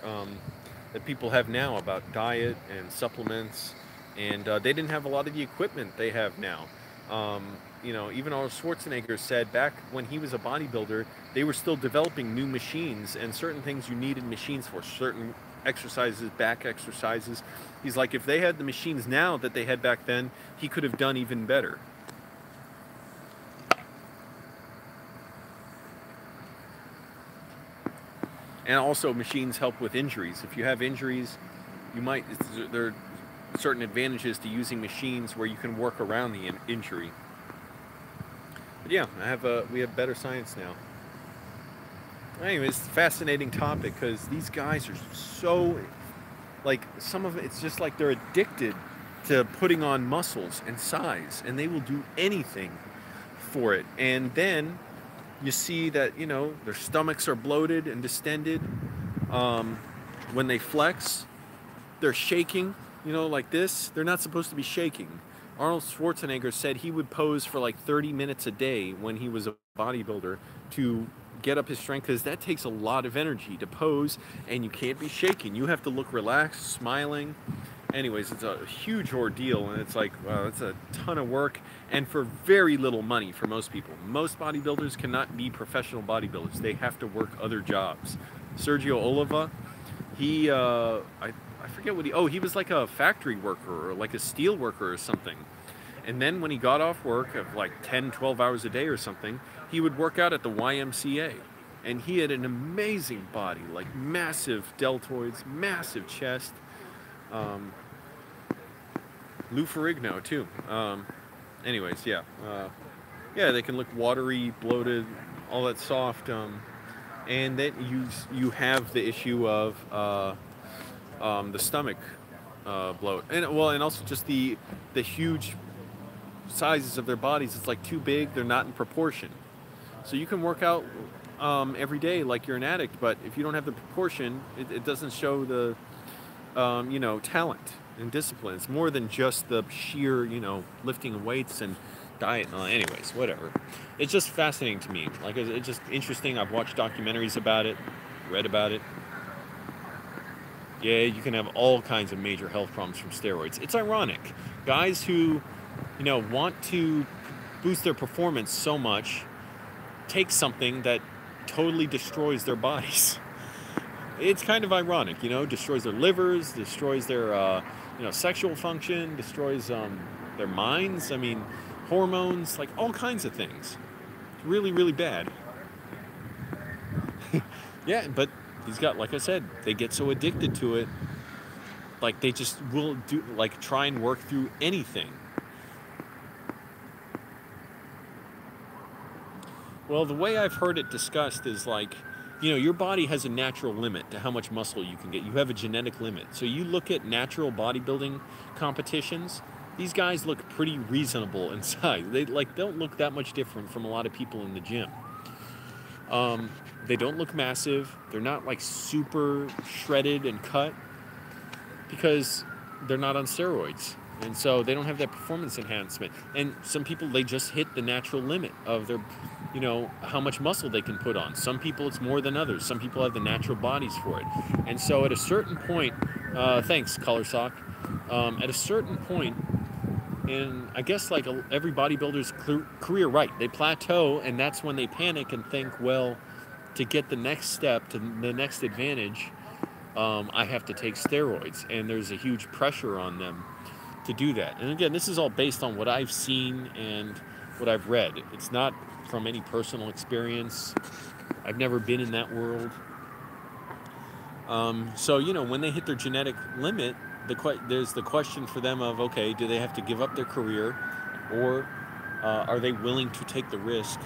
that people have now about diet and supplements, and they didn't have a lot of the equipment they have now. Even Arnold Schwarzenegger said back when he was a bodybuilder, they were still developing new machines and certain things you needed machines for, certain exercises, back exercises. He's like, if they had the machines now that they had back then, he could have done even better. And also, machines help with injuries. If you have injuries, there are certain advantages to using machines where you can work around the injury. But yeah, we have better science now. Anyway, it's a fascinating topic because these guys are so, like, some of it's just like they're addicted to putting on muscles and size, and they will do anything for it. And then you see that, their stomachs are bloated and distended. When they flex, they're shaking, like this. They're not supposed to be shaking. Arnold Schwarzenegger said he would pose for like 30 minutes a day when he was a bodybuilder to get up his strength, because that takes a lot of energy to pose, and you can't be shaking. You have to look relaxed, smiling. Anyways, it's a huge ordeal, and it's like, wow, it's a ton of work, and for very little money for most people. Most bodybuilders cannot be professional bodybuilders. They have to work other jobs. Sergio Oliva, I forget what he was like a factory worker or like a steel worker or something. And then when he got off work of like 10, 12 hours a day or something, he would work out at the YMCA. And he had an amazing body, like massive deltoids, massive chest. Lou Ferrigno too. Anyways, yeah. Yeah, they can look watery, bloated, all that soft. And then you have the issue of the stomach bloat, and also just the huge sizes of their bodies. It's like too big. They're not in proportion. So you can work out every day like you're an addict, but if you don't have the proportion, it doesn't show the talent and discipline. It's more than just the sheer lifting weights and diet. Anyways, whatever. It's just fascinating to me. Like, it's just interesting. I've watched documentaries about it, read about it. Yeah, you can have all kinds of major health problems from steroids. It's ironic. Guys who, want to boost their performance so much take something that totally destroys their bodies. It's kind of ironic, destroys their livers, destroys their, sexual function, destroys their minds. I mean, hormones, like all kinds of things. It's really, really bad. Yeah, but these guys, like I said, they get so addicted to it, like they just will try and work through anything. Well, the way I've heard it discussed is like you know, your body has a natural limit to how much muscle you can get. You have a genetic limit. So you look at natural bodybuilding competitions, these guys look pretty reasonable in size. They don't look that much different from a lot of people in the gym. They don't look massive. They're not like super shredded and cut because they're not on steroids. And so they don't have that performance enhancement. And some people, they just hit the natural limit of their, you know, how much muscle they can put on. Some people, it's more than others. Some people have the natural bodies for it. And so at a certain point, thanks, Color Sock. At a certain point, and I guess like every bodybuilder's career, right, they plateau, and that's when they panic and think, well, to get the next step, to the next advantage, I have to take steroids. And there's a huge pressure on them to do that. And again, this is all based on what I've seen and what I've read. It's not from any personal experience. I've never been in that world. So, you know, when they hit their genetic limit, there's the question for them of, okay, do they have to give up their career, or are they willing to take the risk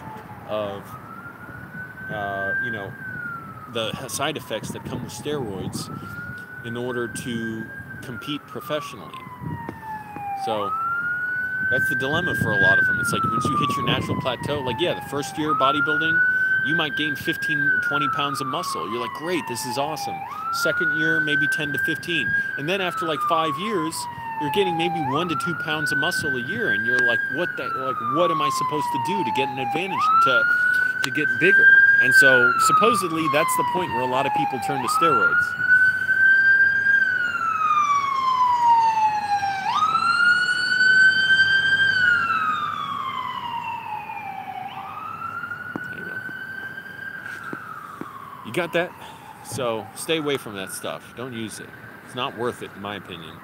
of, you know, the side effects that come with steroids in order to compete professionally? So that's the dilemma for a lot of them. It's like once you hit your natural plateau, like, yeah, the first year bodybuilding, you might gain 15 or 20 pounds of muscle. You're like, great, this is awesome. Second year, maybe 10 to 15. And then after like 5 years, you're getting maybe 1 to 2 pounds of muscle a year. And you're like, what am I supposed to do to get an advantage, to get bigger? And so supposedly that's the point where a lot of people turn to steroids. You got that? So stay away from that stuff. Don't use it. It's not worth it, in my opinion.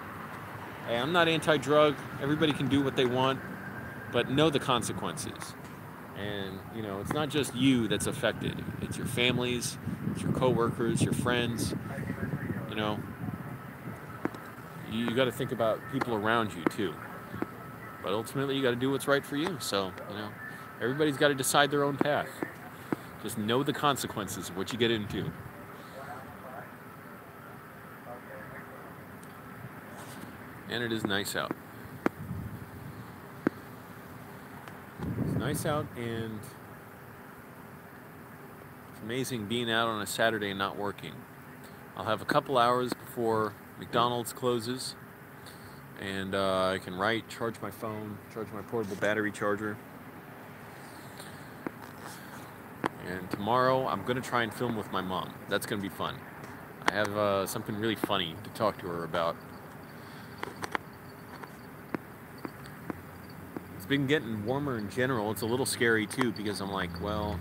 Hey, I'm not anti-drug. Everybody can do what they want, but know the consequences. And, you know, it's not just you that's affected. It's your families, it's your coworkers, your friends. You know, you got to think about people around you too. But ultimately, you got to do what's right for you. So, you know, everybody's got to decide their own path. Just know the consequences of what you get into. And it is nice out. It's nice out, and it's amazing being out on a Saturday and not working. I'll have a couple hours before McDonald's closes, and I can write, charge my phone, charge my portable battery charger. And tomorrow, I'm going to try and film with my mom. That's going to be fun. I have something really funny to talk to her about. It's been getting warmer in general. It's a little scary, too, because I'm like, well,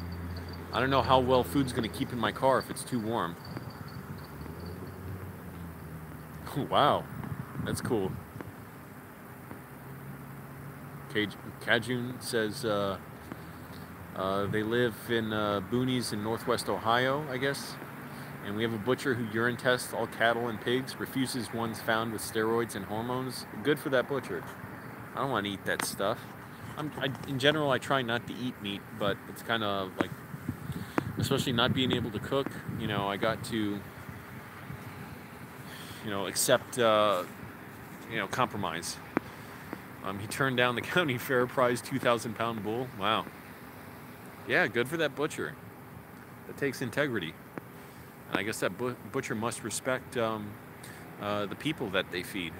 I don't know how well food's going to keep in my car if it's too warm. Wow, that's cool. Kajun says... they live in boonies in northwest Ohio, I guess. And we have a butcher who urine tests all cattle and pigs, refuses ones found with steroids and hormones. Good for that butcher. I don't want to eat that stuff. In general, I try not to eat meat, but it's kind of like, especially not being able to cook, you know, I got to, you know, accept, you know, compromise. He turned down the county fair prize 2,000-pound bull. Wow. Yeah, good for that butcher. That takes integrity. And I guess that butcher must respect the people that they feed.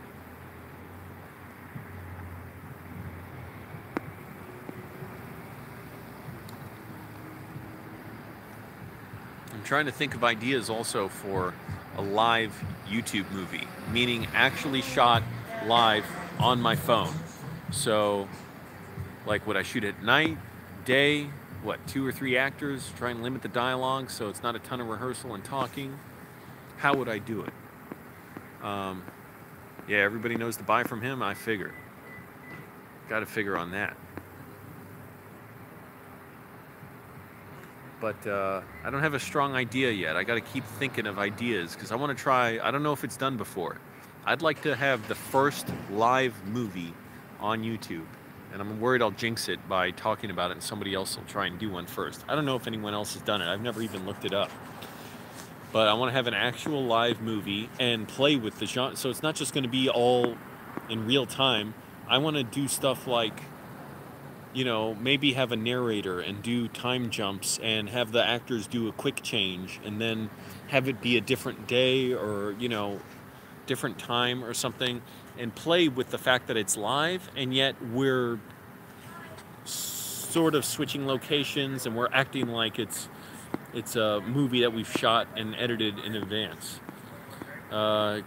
I'm trying to think of ideas also for a live YouTube movie, meaning actually shot live on my phone. So, like, would I shoot at night, day? What, 2 or 3 actors, try and limit the dialogue so it's not a ton of rehearsal and talking? How would I do it? Yeah, everybody knows to buy from him, I figure. Got to figure on that. But I don't have a strong idea yet. I got to keep thinking of ideas because I want to try, I don't know if it's done before. I'd like to have the first live movie on YouTube. And I'm worried I'll jinx it by talking about it and somebody else will try and do one first. I don't know if anyone else has done it. I've never even looked it up. but I want to have an actual live movie and play with the genre. So it's not just going to be all in real time. I want to do stuff like, you know, maybe have a narrator and do time jumps and have the actors do a quick change and then have it be a different day or, you know, different time or something, and play with the fact that it's live and yet we're sort of switching locations and we're acting like it's a movie that we've shot and edited in advance.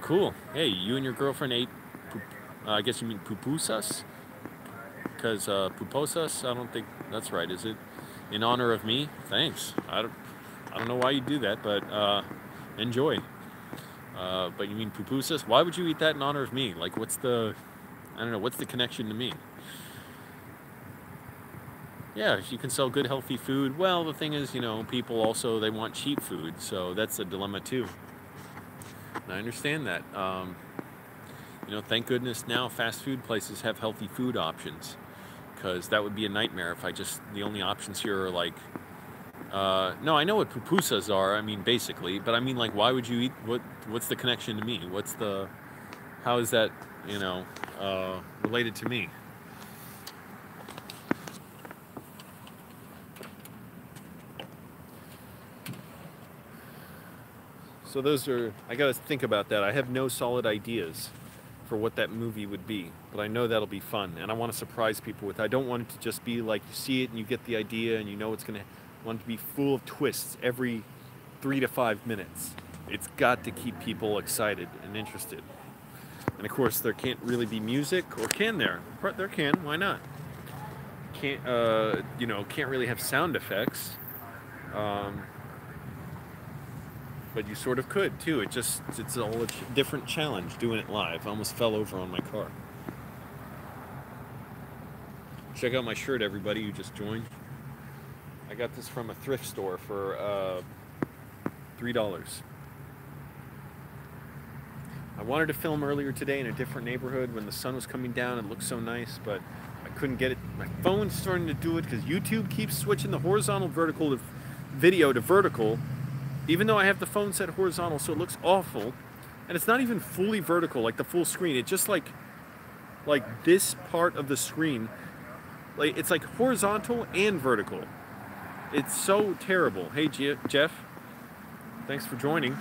Cool. Hey, you and your girlfriend ate, I guess you mean pupusas? Because puposas, I don't think that's right, is it? In honor of me? Thanks. I don't know why you do that, but enjoy. But you mean pupusas? Why would you eat that in honor of me? Like, what's the connection to me? Yeah, if you can sell good, healthy food. Well, the thing is, you know, people also, they want cheap food, so that's a dilemma too. And I understand that. You know, thank goodness now fast food places have healthy food options, because that would be a nightmare if the only options here are like, no, I know what pupusas are, I mean, basically, but I mean, like, why would you eat, what's the connection to me? How is that, you know, related to me? So I gotta think about that. I have no solid ideas for what that movie would be, but I know that'll be fun, and I want to surprise people with it. I don't want it to just be like you see it and you get the idea and you know it's gonna want it to be full of twists every 3 to 5 minutes. It's got to keep people excited and interested. And of course, there can't really be music, or can there? There can. Why not? Can't really have sound effects. But you sort of could too. It's all a different challenge doing it live. I almost fell over on my car. Check out my shirt, everybody who just joined. I got this from a thrift store for $3. I wanted to film earlier today in a different neighborhood when the sun was coming down. It looked so nice, but I couldn't get it. My phone's starting to do it because YouTube keeps switching the horizontal vertical video to vertical, even though I have the phone set horizontal, so it looks awful. And it's not even fully vertical, like the full screen. It's just like this part of the screen, like it's like horizontal and vertical. It's so terrible. Hey, Jeff, thanks for joining.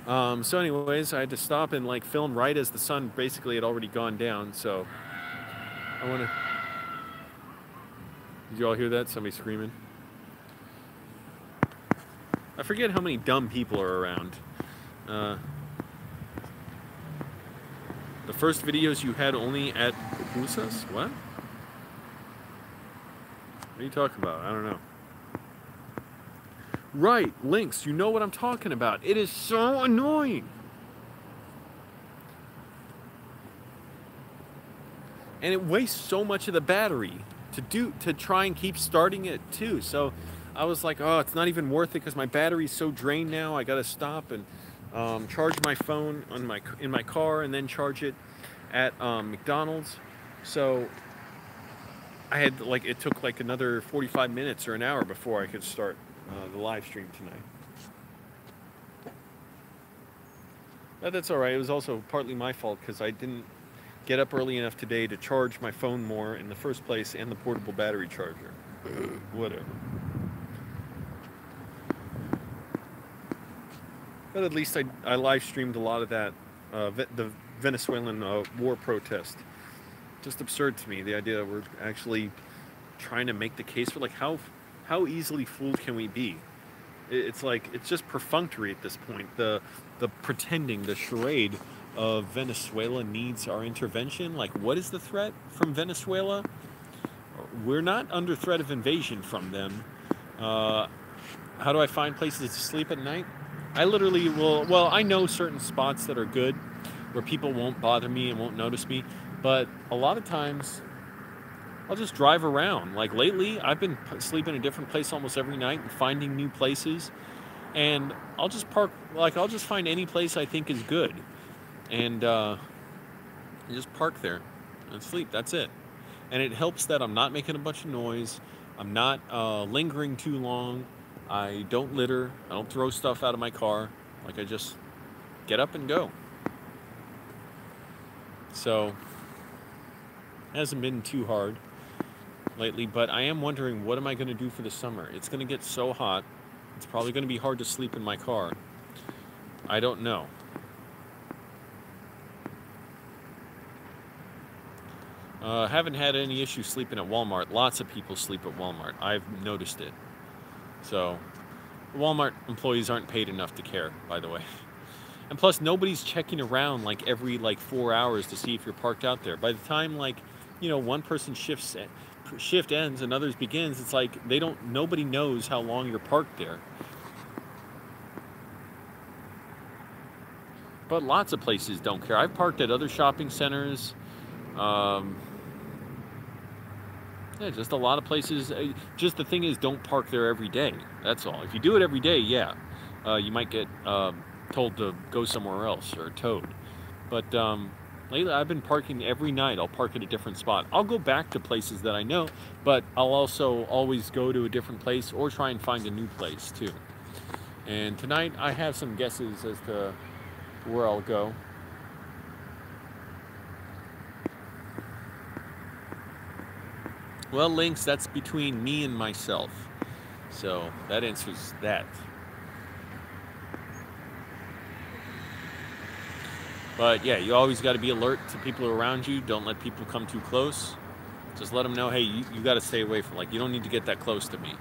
So anyways, I had to stop and like film right as the sun basically had already gone down. So did you all hear that? Somebody screaming? I forget how many dumb people are around. The first videos you had only at pupusas? What? What are you talking about? I don't know. Right, links. You know what I'm talking about. It is so annoying. And it wastes so much of the battery to try and keep starting it too. So I was like, oh, it's not even worth it because my battery's so drained now. I gotta stop and charge my phone in my car and then charge it at McDonald's. So I had it took like another 45 minutes or an hour before I could start the live stream tonight. But that's all right. It was also partly my fault because I didn't get up early enough today to charge my phone more in the first place and the portable battery charger. Whatever. But at least I live streamed a lot of that, the Venezuelan war protest. Just absurd to me, the idea that we're actually trying to make the case for how easily fooled can we be? It's like, it's just perfunctory at this point. The pretending, the charade of Venezuela needs our intervention. Like, what is the threat from Venezuela? We're not under threat of invasion from them. How do I find places to sleep at night? I literally well, I know certain spots that are good where people won't bother me and won't notice me, but a lot of times I'll just drive around. Like lately, I've been sleeping in a different place almost every night and finding new places, and I'll just park, I'll just find any place I think is good and just park there and sleep. That's it. And it helps that I'm not making a bunch of noise. I'm not lingering too long. I don't litter. I don't throw stuff out of my car. Like, I just get up and go. So, it hasn't been too hard lately, but I am wondering, what am I going to do for the summer? It's going to get so hot. It's probably going to be hard to sleep in my car. I don't know. Haven't had any issue sleeping at Walmart. Lots of people sleep at Walmart. I've noticed it. So, Walmart employees aren't paid enough to care, by the way. And plus, nobody's checking around like every 4 hours to see if you're parked out there. By the time one person's shift ends and others begins, it's like nobody knows how long you're parked there. But lots of places don't care. I've parked at other shopping centers. Yeah, just a lot of places. Just the thing is, don't park there every day. That's all. If you do it every day, yeah, you might get told to go somewhere else or towed. But lately, I've been parking every night. I'll park at a different spot. I'll go back to places that I know, but I'll also always go to a different place or try and find a new place too. And tonight, I have some guesses as to where I'll go. Well, Lynx, that's between me and myself. So that answers that. But yeah, you always got to be alert to people around you. Don't let people come too close. Just let them know, hey, you got to stay away from, you don't need to get that close to me.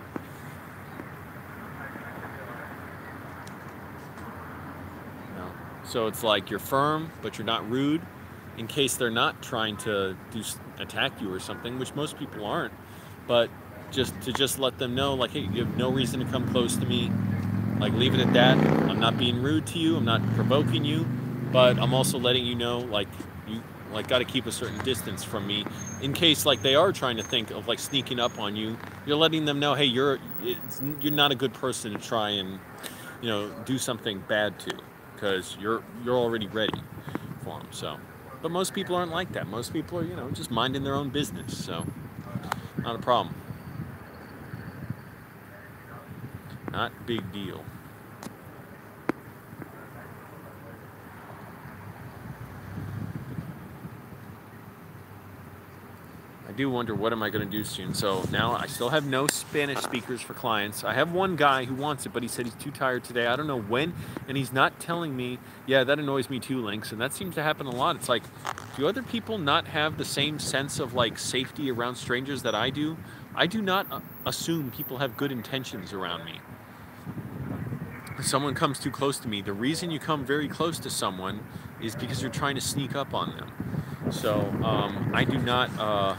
No. So it's like you're firm, but you're not rude, in case they're not trying to attack you or something, which most people aren't. But just let them know, hey, you have no reason to come close to me. Leave it at that. I'm not being rude to you. I'm not provoking you. But I'm also letting you know, you got to keep a certain distance from me, in case they are trying to think of sneaking up on you. You're letting them know, hey, you're not a good person to try and do something bad to, because you're already ready for them. So, but most people aren't like that. Most people are just minding their own business. So, not a problem. Not a big deal. I do wonder, what am I going to do soon? So now I still have no Spanish speakers for clients. I have one guy who wants it, but he said he's too tired today. I don't know when, and he's not telling me. Yeah, that annoys me too, Lynx, and that seems to happen a lot. It's do other people not have the same sense of safety around strangers that I do? I do not assume people have good intentions around me. If someone comes too close to me, the reason you come very close to someone is because you're trying to sneak up on them. So I do not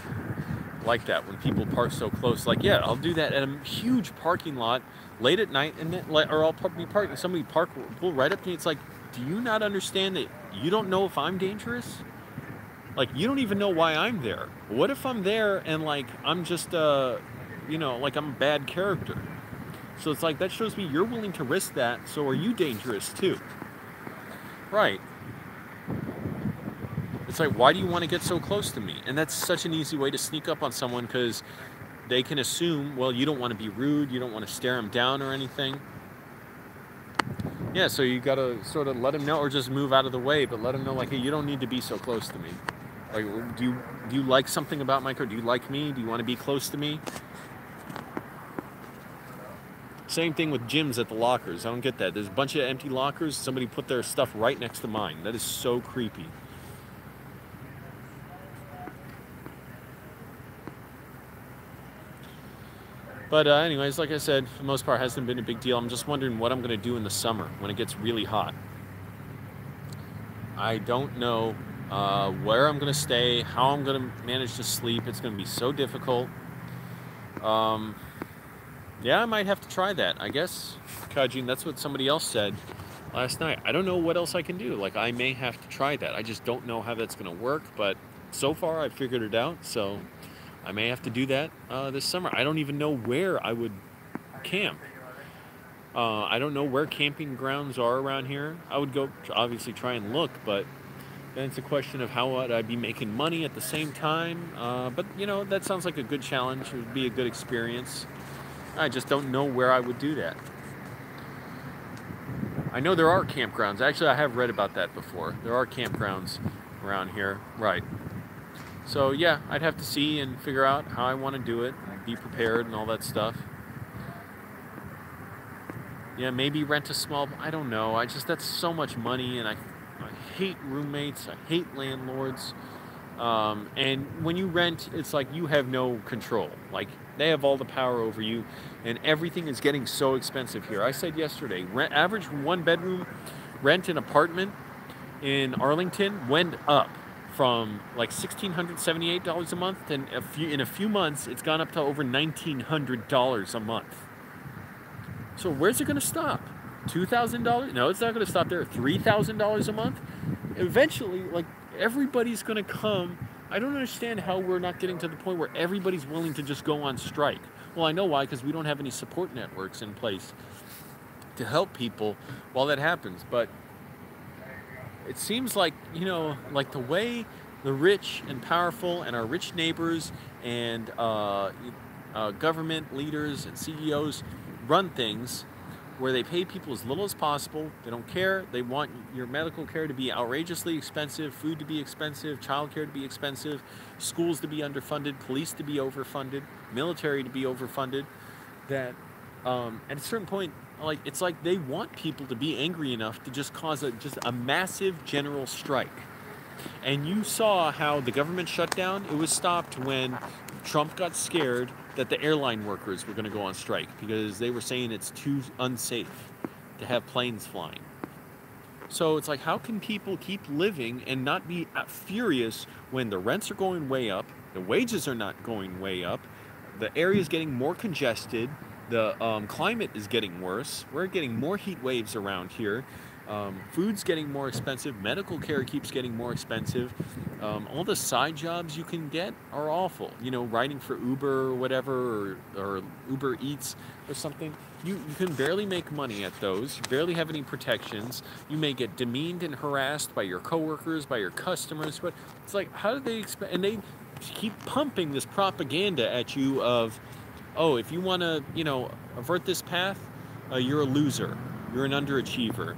like that when people park so close. Yeah, I'll do that at a huge parking lot late at night, and then, or I'll be parking. Somebody pull right up to me. It's do you not understand that you don't know if I'm dangerous? You don't even know why I'm there. What if I'm there and I'm just I'm a bad character? So it's that shows me you're willing to risk that. So are you dangerous too? Right. It's why do you want to get so close to me? And that's such an easy way to sneak up on someone, because they can assume, well, you don't want to be rude, you don't want to stare them down or anything. Yeah, so you got to sort of let them know, or just move out of the way, but let them know, hey, you don't need to be so close to me. Do you like something about my car? Do you like me? Do you want to be close to me? Same thing with gyms at the lockers. I don't get that. There's a bunch of empty lockers. Somebody put their stuff right next to mine. That is so creepy. But anyways, like I said, for the most part, it hasn't been a big deal. I'm just wondering what I'm going to do in the summer when it gets really hot. I don't know where I'm going to stay, how I'm going to manage to sleep. It's going to be so difficult. Yeah, I might have to try that, I guess. Kajin, that's what somebody else said last night. I don't know what else I can do. I may have to try that. I just don't know how that's going to work, but so far I've figured it out, so I may have to do that this summer. I don't even know where I would camp. I don't know where camping grounds are around here. I would go, obviously, try and look, but then it's a question of how would I be making money at the same time. But, that sounds like a good challenge. It would be a good experience. I just don't know where I would do that. I know there are campgrounds. Actually, I have read about that before. There are campgrounds around here. Right. So yeah, I'd have to see and figure out how I want to do it, and be prepared and all that stuff. Yeah, maybe rent a small, I don't know. That's so much money, and I hate roommates. I hate landlords. And when you rent, it's like you have no control. Like, they have all the power over you, and everything is getting so expensive here. I said yesterday, average one bedroom rent an apartment in Arlington went up from like $1,678 a month, and in a few months, it's gone up to over $1,900 a month. So where's it going to stop? $2,000? No, it's not going to stop there. $3,000 a month? Eventually, like, everybody's going to come. I don't understand how we're not getting to the point where everybody's willing to just go on strike. Well, I know why, because we don't have any support networks in place to help people while that happens. But it seems like, like the way the rich and powerful and our rich neighbors and government leaders and CEOs run things, where they pay people as little as possible. They don't care. They want your medical care to be outrageously expensive, food to be expensive, childcare to be expensive, schools to be underfunded, police to be overfunded, military to be overfunded. That at a certain point, like, it's like they want people to be angry enough to just cause a massive general strike. And you saw how the government shutdown, it was stopped when Trump got scared that the airline workers were going to go on strike because they were saying it's too unsafe to have planes flying. So it's like, how can people keep living and not be furious when the rents are going way up, the wages are not going way up, the area is getting more congested, the climate is getting worse, we're getting more heat waves around here, food's getting more expensive, medical care keeps getting more expensive, all the side jobs you can get are awful. Riding for Uber or whatever, or Uber Eats or something, you can barely make money at those. You barely have any protections. You may get demeaned and harassed by your coworkers, by your customers. But it's like, how do they expect? And they keep pumping this propaganda at you of, oh, if you want to, avert this path, you're a loser. You're an underachiever.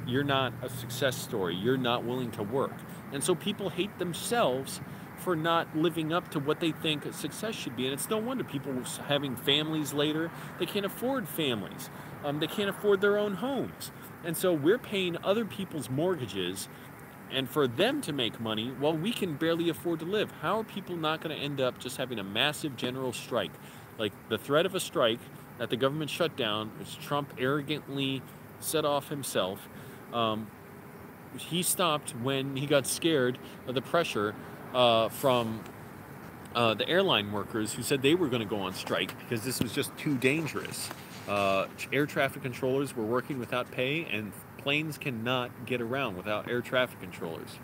You're not a success story. You're not willing to work. And so people hate themselves for not living up to what they think a success should be. And it's no wonder people having families later. They can't afford families. They can't afford their own homes. And so we're paying other people's mortgages, and for them to make money, well, we can barely afford to live. How are people not going to end up just having a massive general strike? Like, the threat of a strike that the government shut down, which Trump arrogantly set off himself, he stopped when he got scared of the pressure from the airline workers, who said they were going to go on strike because this was just too dangerous. Air traffic controllers were working without pay, and planes cannot get around without air traffic controllers.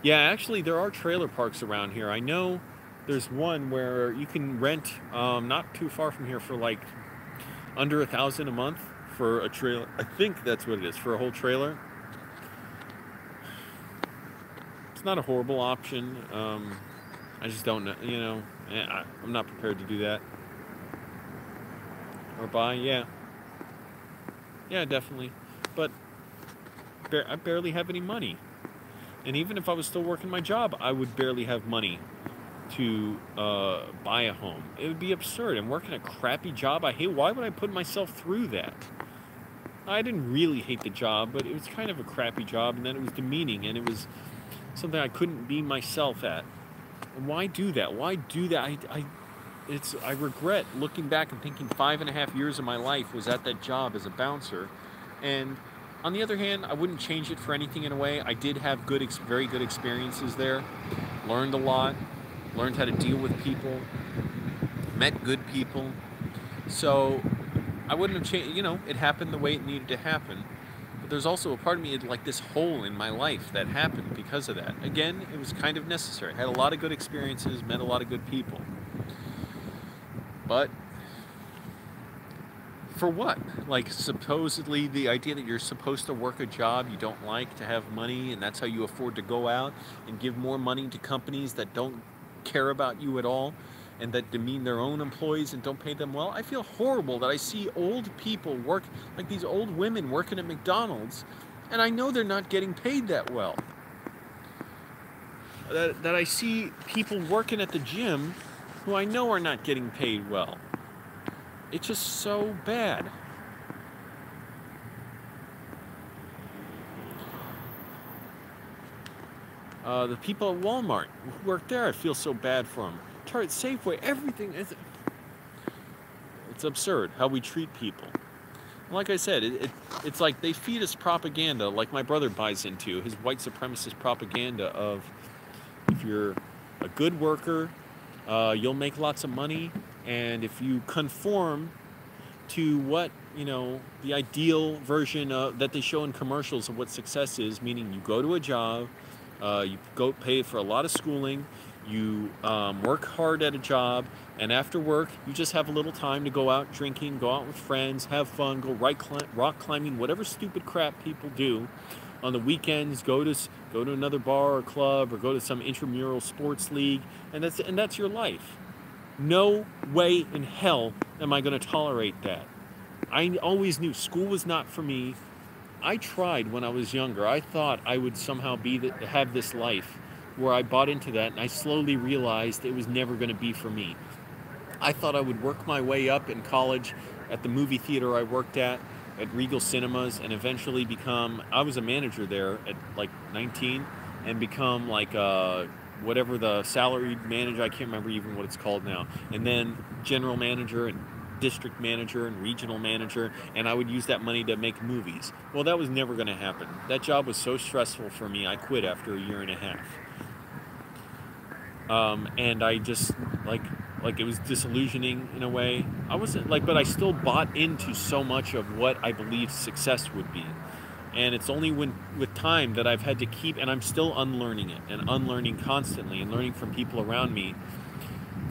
Yeah, actually, there are trailer parks around here. I know there's one where you can rent, not too far from here, for like under $1,000 a month for a trailer. I think that's what it is, for a whole trailer. It's not a horrible option. I just don't know, I'm not prepared to do that. Or buy, yeah, definitely. But I barely have any money. And even if I was still working my job, I would barely have money to buy a home. It would be absurd. I'm working a crappy job I hate. Why would I put myself through that? I didn't really hate the job, but it was kind of a crappy job, and then it was demeaning, and it was something I couldn't be myself at. And why do that? Why do that? I regret looking back and thinking 5.5 years of my life was at that job as a bouncer. And on the other hand, I wouldn't change it for anything in a way. I did have very good experiences there. Learned a lot. Learned how to deal with people. Met good people. So I wouldn't have changed, it happened the way it needed to happen. But there's also a part of me, like this hole in my life that happened because of that. Again, it was kind of necessary. I had a lot of good experiences, met a lot of good people. But for what? Like, supposedly the idea that you're supposed to work a job you don't like to have money, and that's how you afford to go out and give more money to companies that don't care about you at all. and that demean their own employees and don't pay them well. I feel horrible that I see old people work, like these old women working at McDonald's, and I know they're not getting paid that well. That I see people working at the gym who I know are not getting paid well. It's just so bad. The people at Walmart who work there, I feel so bad for them. Target, Safeway, everything. It's absurd how we treat people. Like I said, it's like they feed us propaganda, like my brother buys into, his white supremacist propaganda of, if you're a good worker, you'll make lots of money, and if you conform to what, the ideal version that they show in commercials of what success is, meaning you go to a job, you go pay for a lot of schooling, you work hard at a job, and after work, you just have a little time to go out drinking, go out with friends, have fun, go rock climbing, whatever stupid crap people do. On the weekends, go to another bar or club, or go to some intramural sports league, and that's your life. No way in hell am I going to tolerate that. I always knew school was not for me. I tried when I was younger. I thought I would somehow have this life where I bought into that, and I slowly realized it was never going to be for me. I thought I would work my way up in college at the movie theater I worked at Regal Cinemas, and eventually I was a manager there at like 19, and become like whatever the salaried manager, I can't remember even what it's called now, and then general manager and district manager and regional manager, and I would use that money to make movies. Well, that was never going to happen. That job was so stressful for me, I quit after a year and a half. And I just, like it was disillusioning in a way. I wasn't but I still bought into so much of what I believed success would be. And it's only with time that I've had to keep, and I'm still unlearning it, and unlearning constantly, and learning from people around me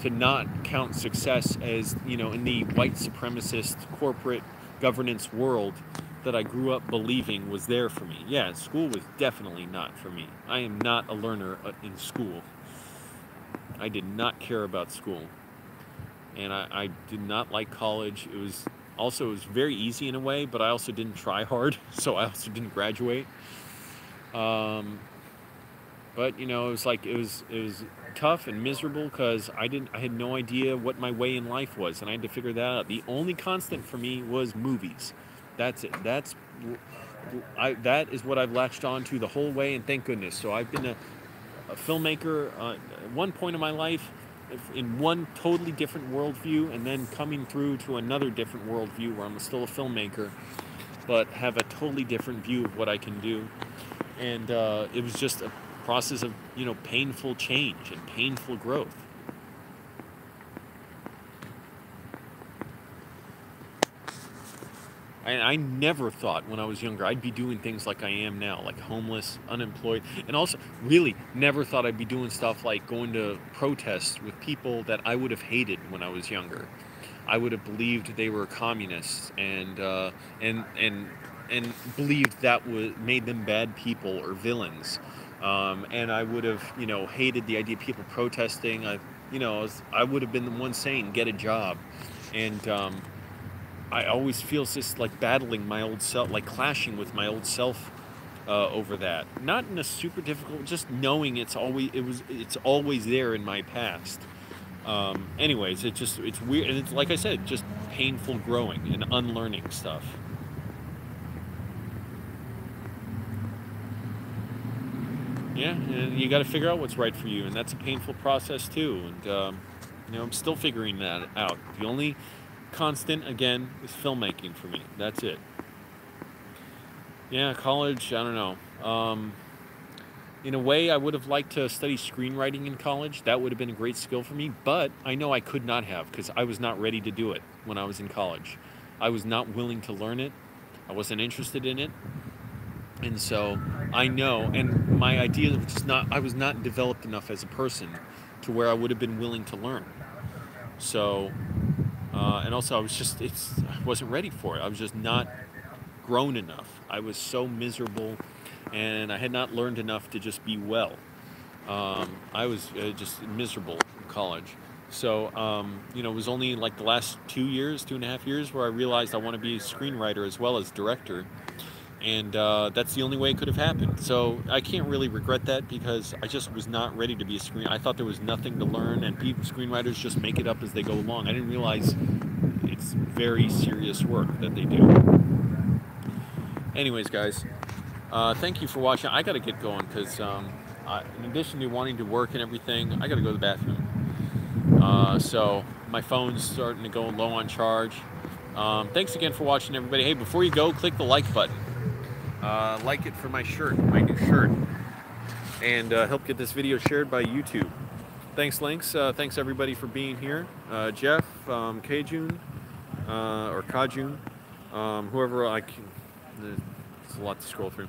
to not count success as, in the white supremacist corporate governance world that I grew up believing was there for me. Yeah, school was definitely not for me. I am not a learner in school. I did not care about school. And I did not like college. It was very easy in a way, but I also didn't try hard, so I also didn't graduate. But it was tough and miserable because I had no idea what my way in life was, and I had to figure that out. The only constant for me was movies. That's it. That is what I've latched on to the whole way, and thank goodness. So I've been a filmmaker at one point in my life, in one totally different worldview, and then coming through to another different worldview where I'm still a filmmaker, but have a totally different view of what I can do. And it was just a process of, painful change and painful growth. I never thought when I was younger I'd be doing things like I am now, like homeless, unemployed, and also really never thought I'd be doing stuff like going to protests with people that I would have hated when I was younger. I would have believed they were communists and believed that made them bad people or villains. And I would have, hated the idea of people protesting. I would have been the one saying, get a job. And I always feel this like battling my old self, like clashing with my old self over that. Not in a super difficult, just knowing it's always there in my past. Anyways, it's weird, and it's like I said, just painful growing and unlearning stuff. Yeah, and you got to figure out what's right for you, and that's a painful process too. And I'm still figuring that out. The only constant, again, is filmmaking for me. That's it. Yeah, college, I don't know. In a way, I would have liked to study screenwriting in college. That would have been a great skill for me, but I know I could not have because I was not ready to do it when I was in college. I was not willing to learn it. I wasn't interested in it. And so I know, and my idea I was not developed enough as a person to where I would have been willing to learn. So, and also I wasn't ready for it. I was just not grown enough. I was so miserable, and I had not learned enough to just be well. I was just miserable in college. So, you know, it was only like the last 2.5 years, where I realized I want to be a screenwriter as well as director. And that's the only way it could have happened. So I can't really regret that, because I just was not ready to be a screenwriter. I thought there was nothing to learn, and screenwriters just make it up as they go along. I didn't realize it's very serious work that they do. Anyways, guys, thank you for watching. I got to get going, because in addition to wanting to work and everything, I got to go to the bathroom. So my phone's starting to go low on charge. Thanks again for watching, everybody. Hey, before you go, click the like button. Like it for my shirt, my new shirt, and help get this video shared by YouTube. Thanks, Links. Thanks, everybody, for being here. Jeff, Kajun, or Kajun, whoever I can. There's a lot to scroll through.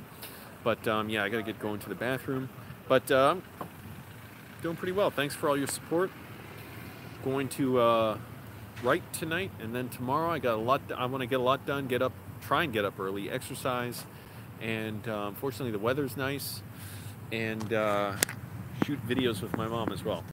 But yeah, I got to get going to the bathroom. But doing pretty well. Thanks for all your support. Going to write tonight, and then tomorrow I got a lot. I want to get a lot done. Try and get up early, exercise, and fortunately the weather's nice, and shoot videos with my mom as well.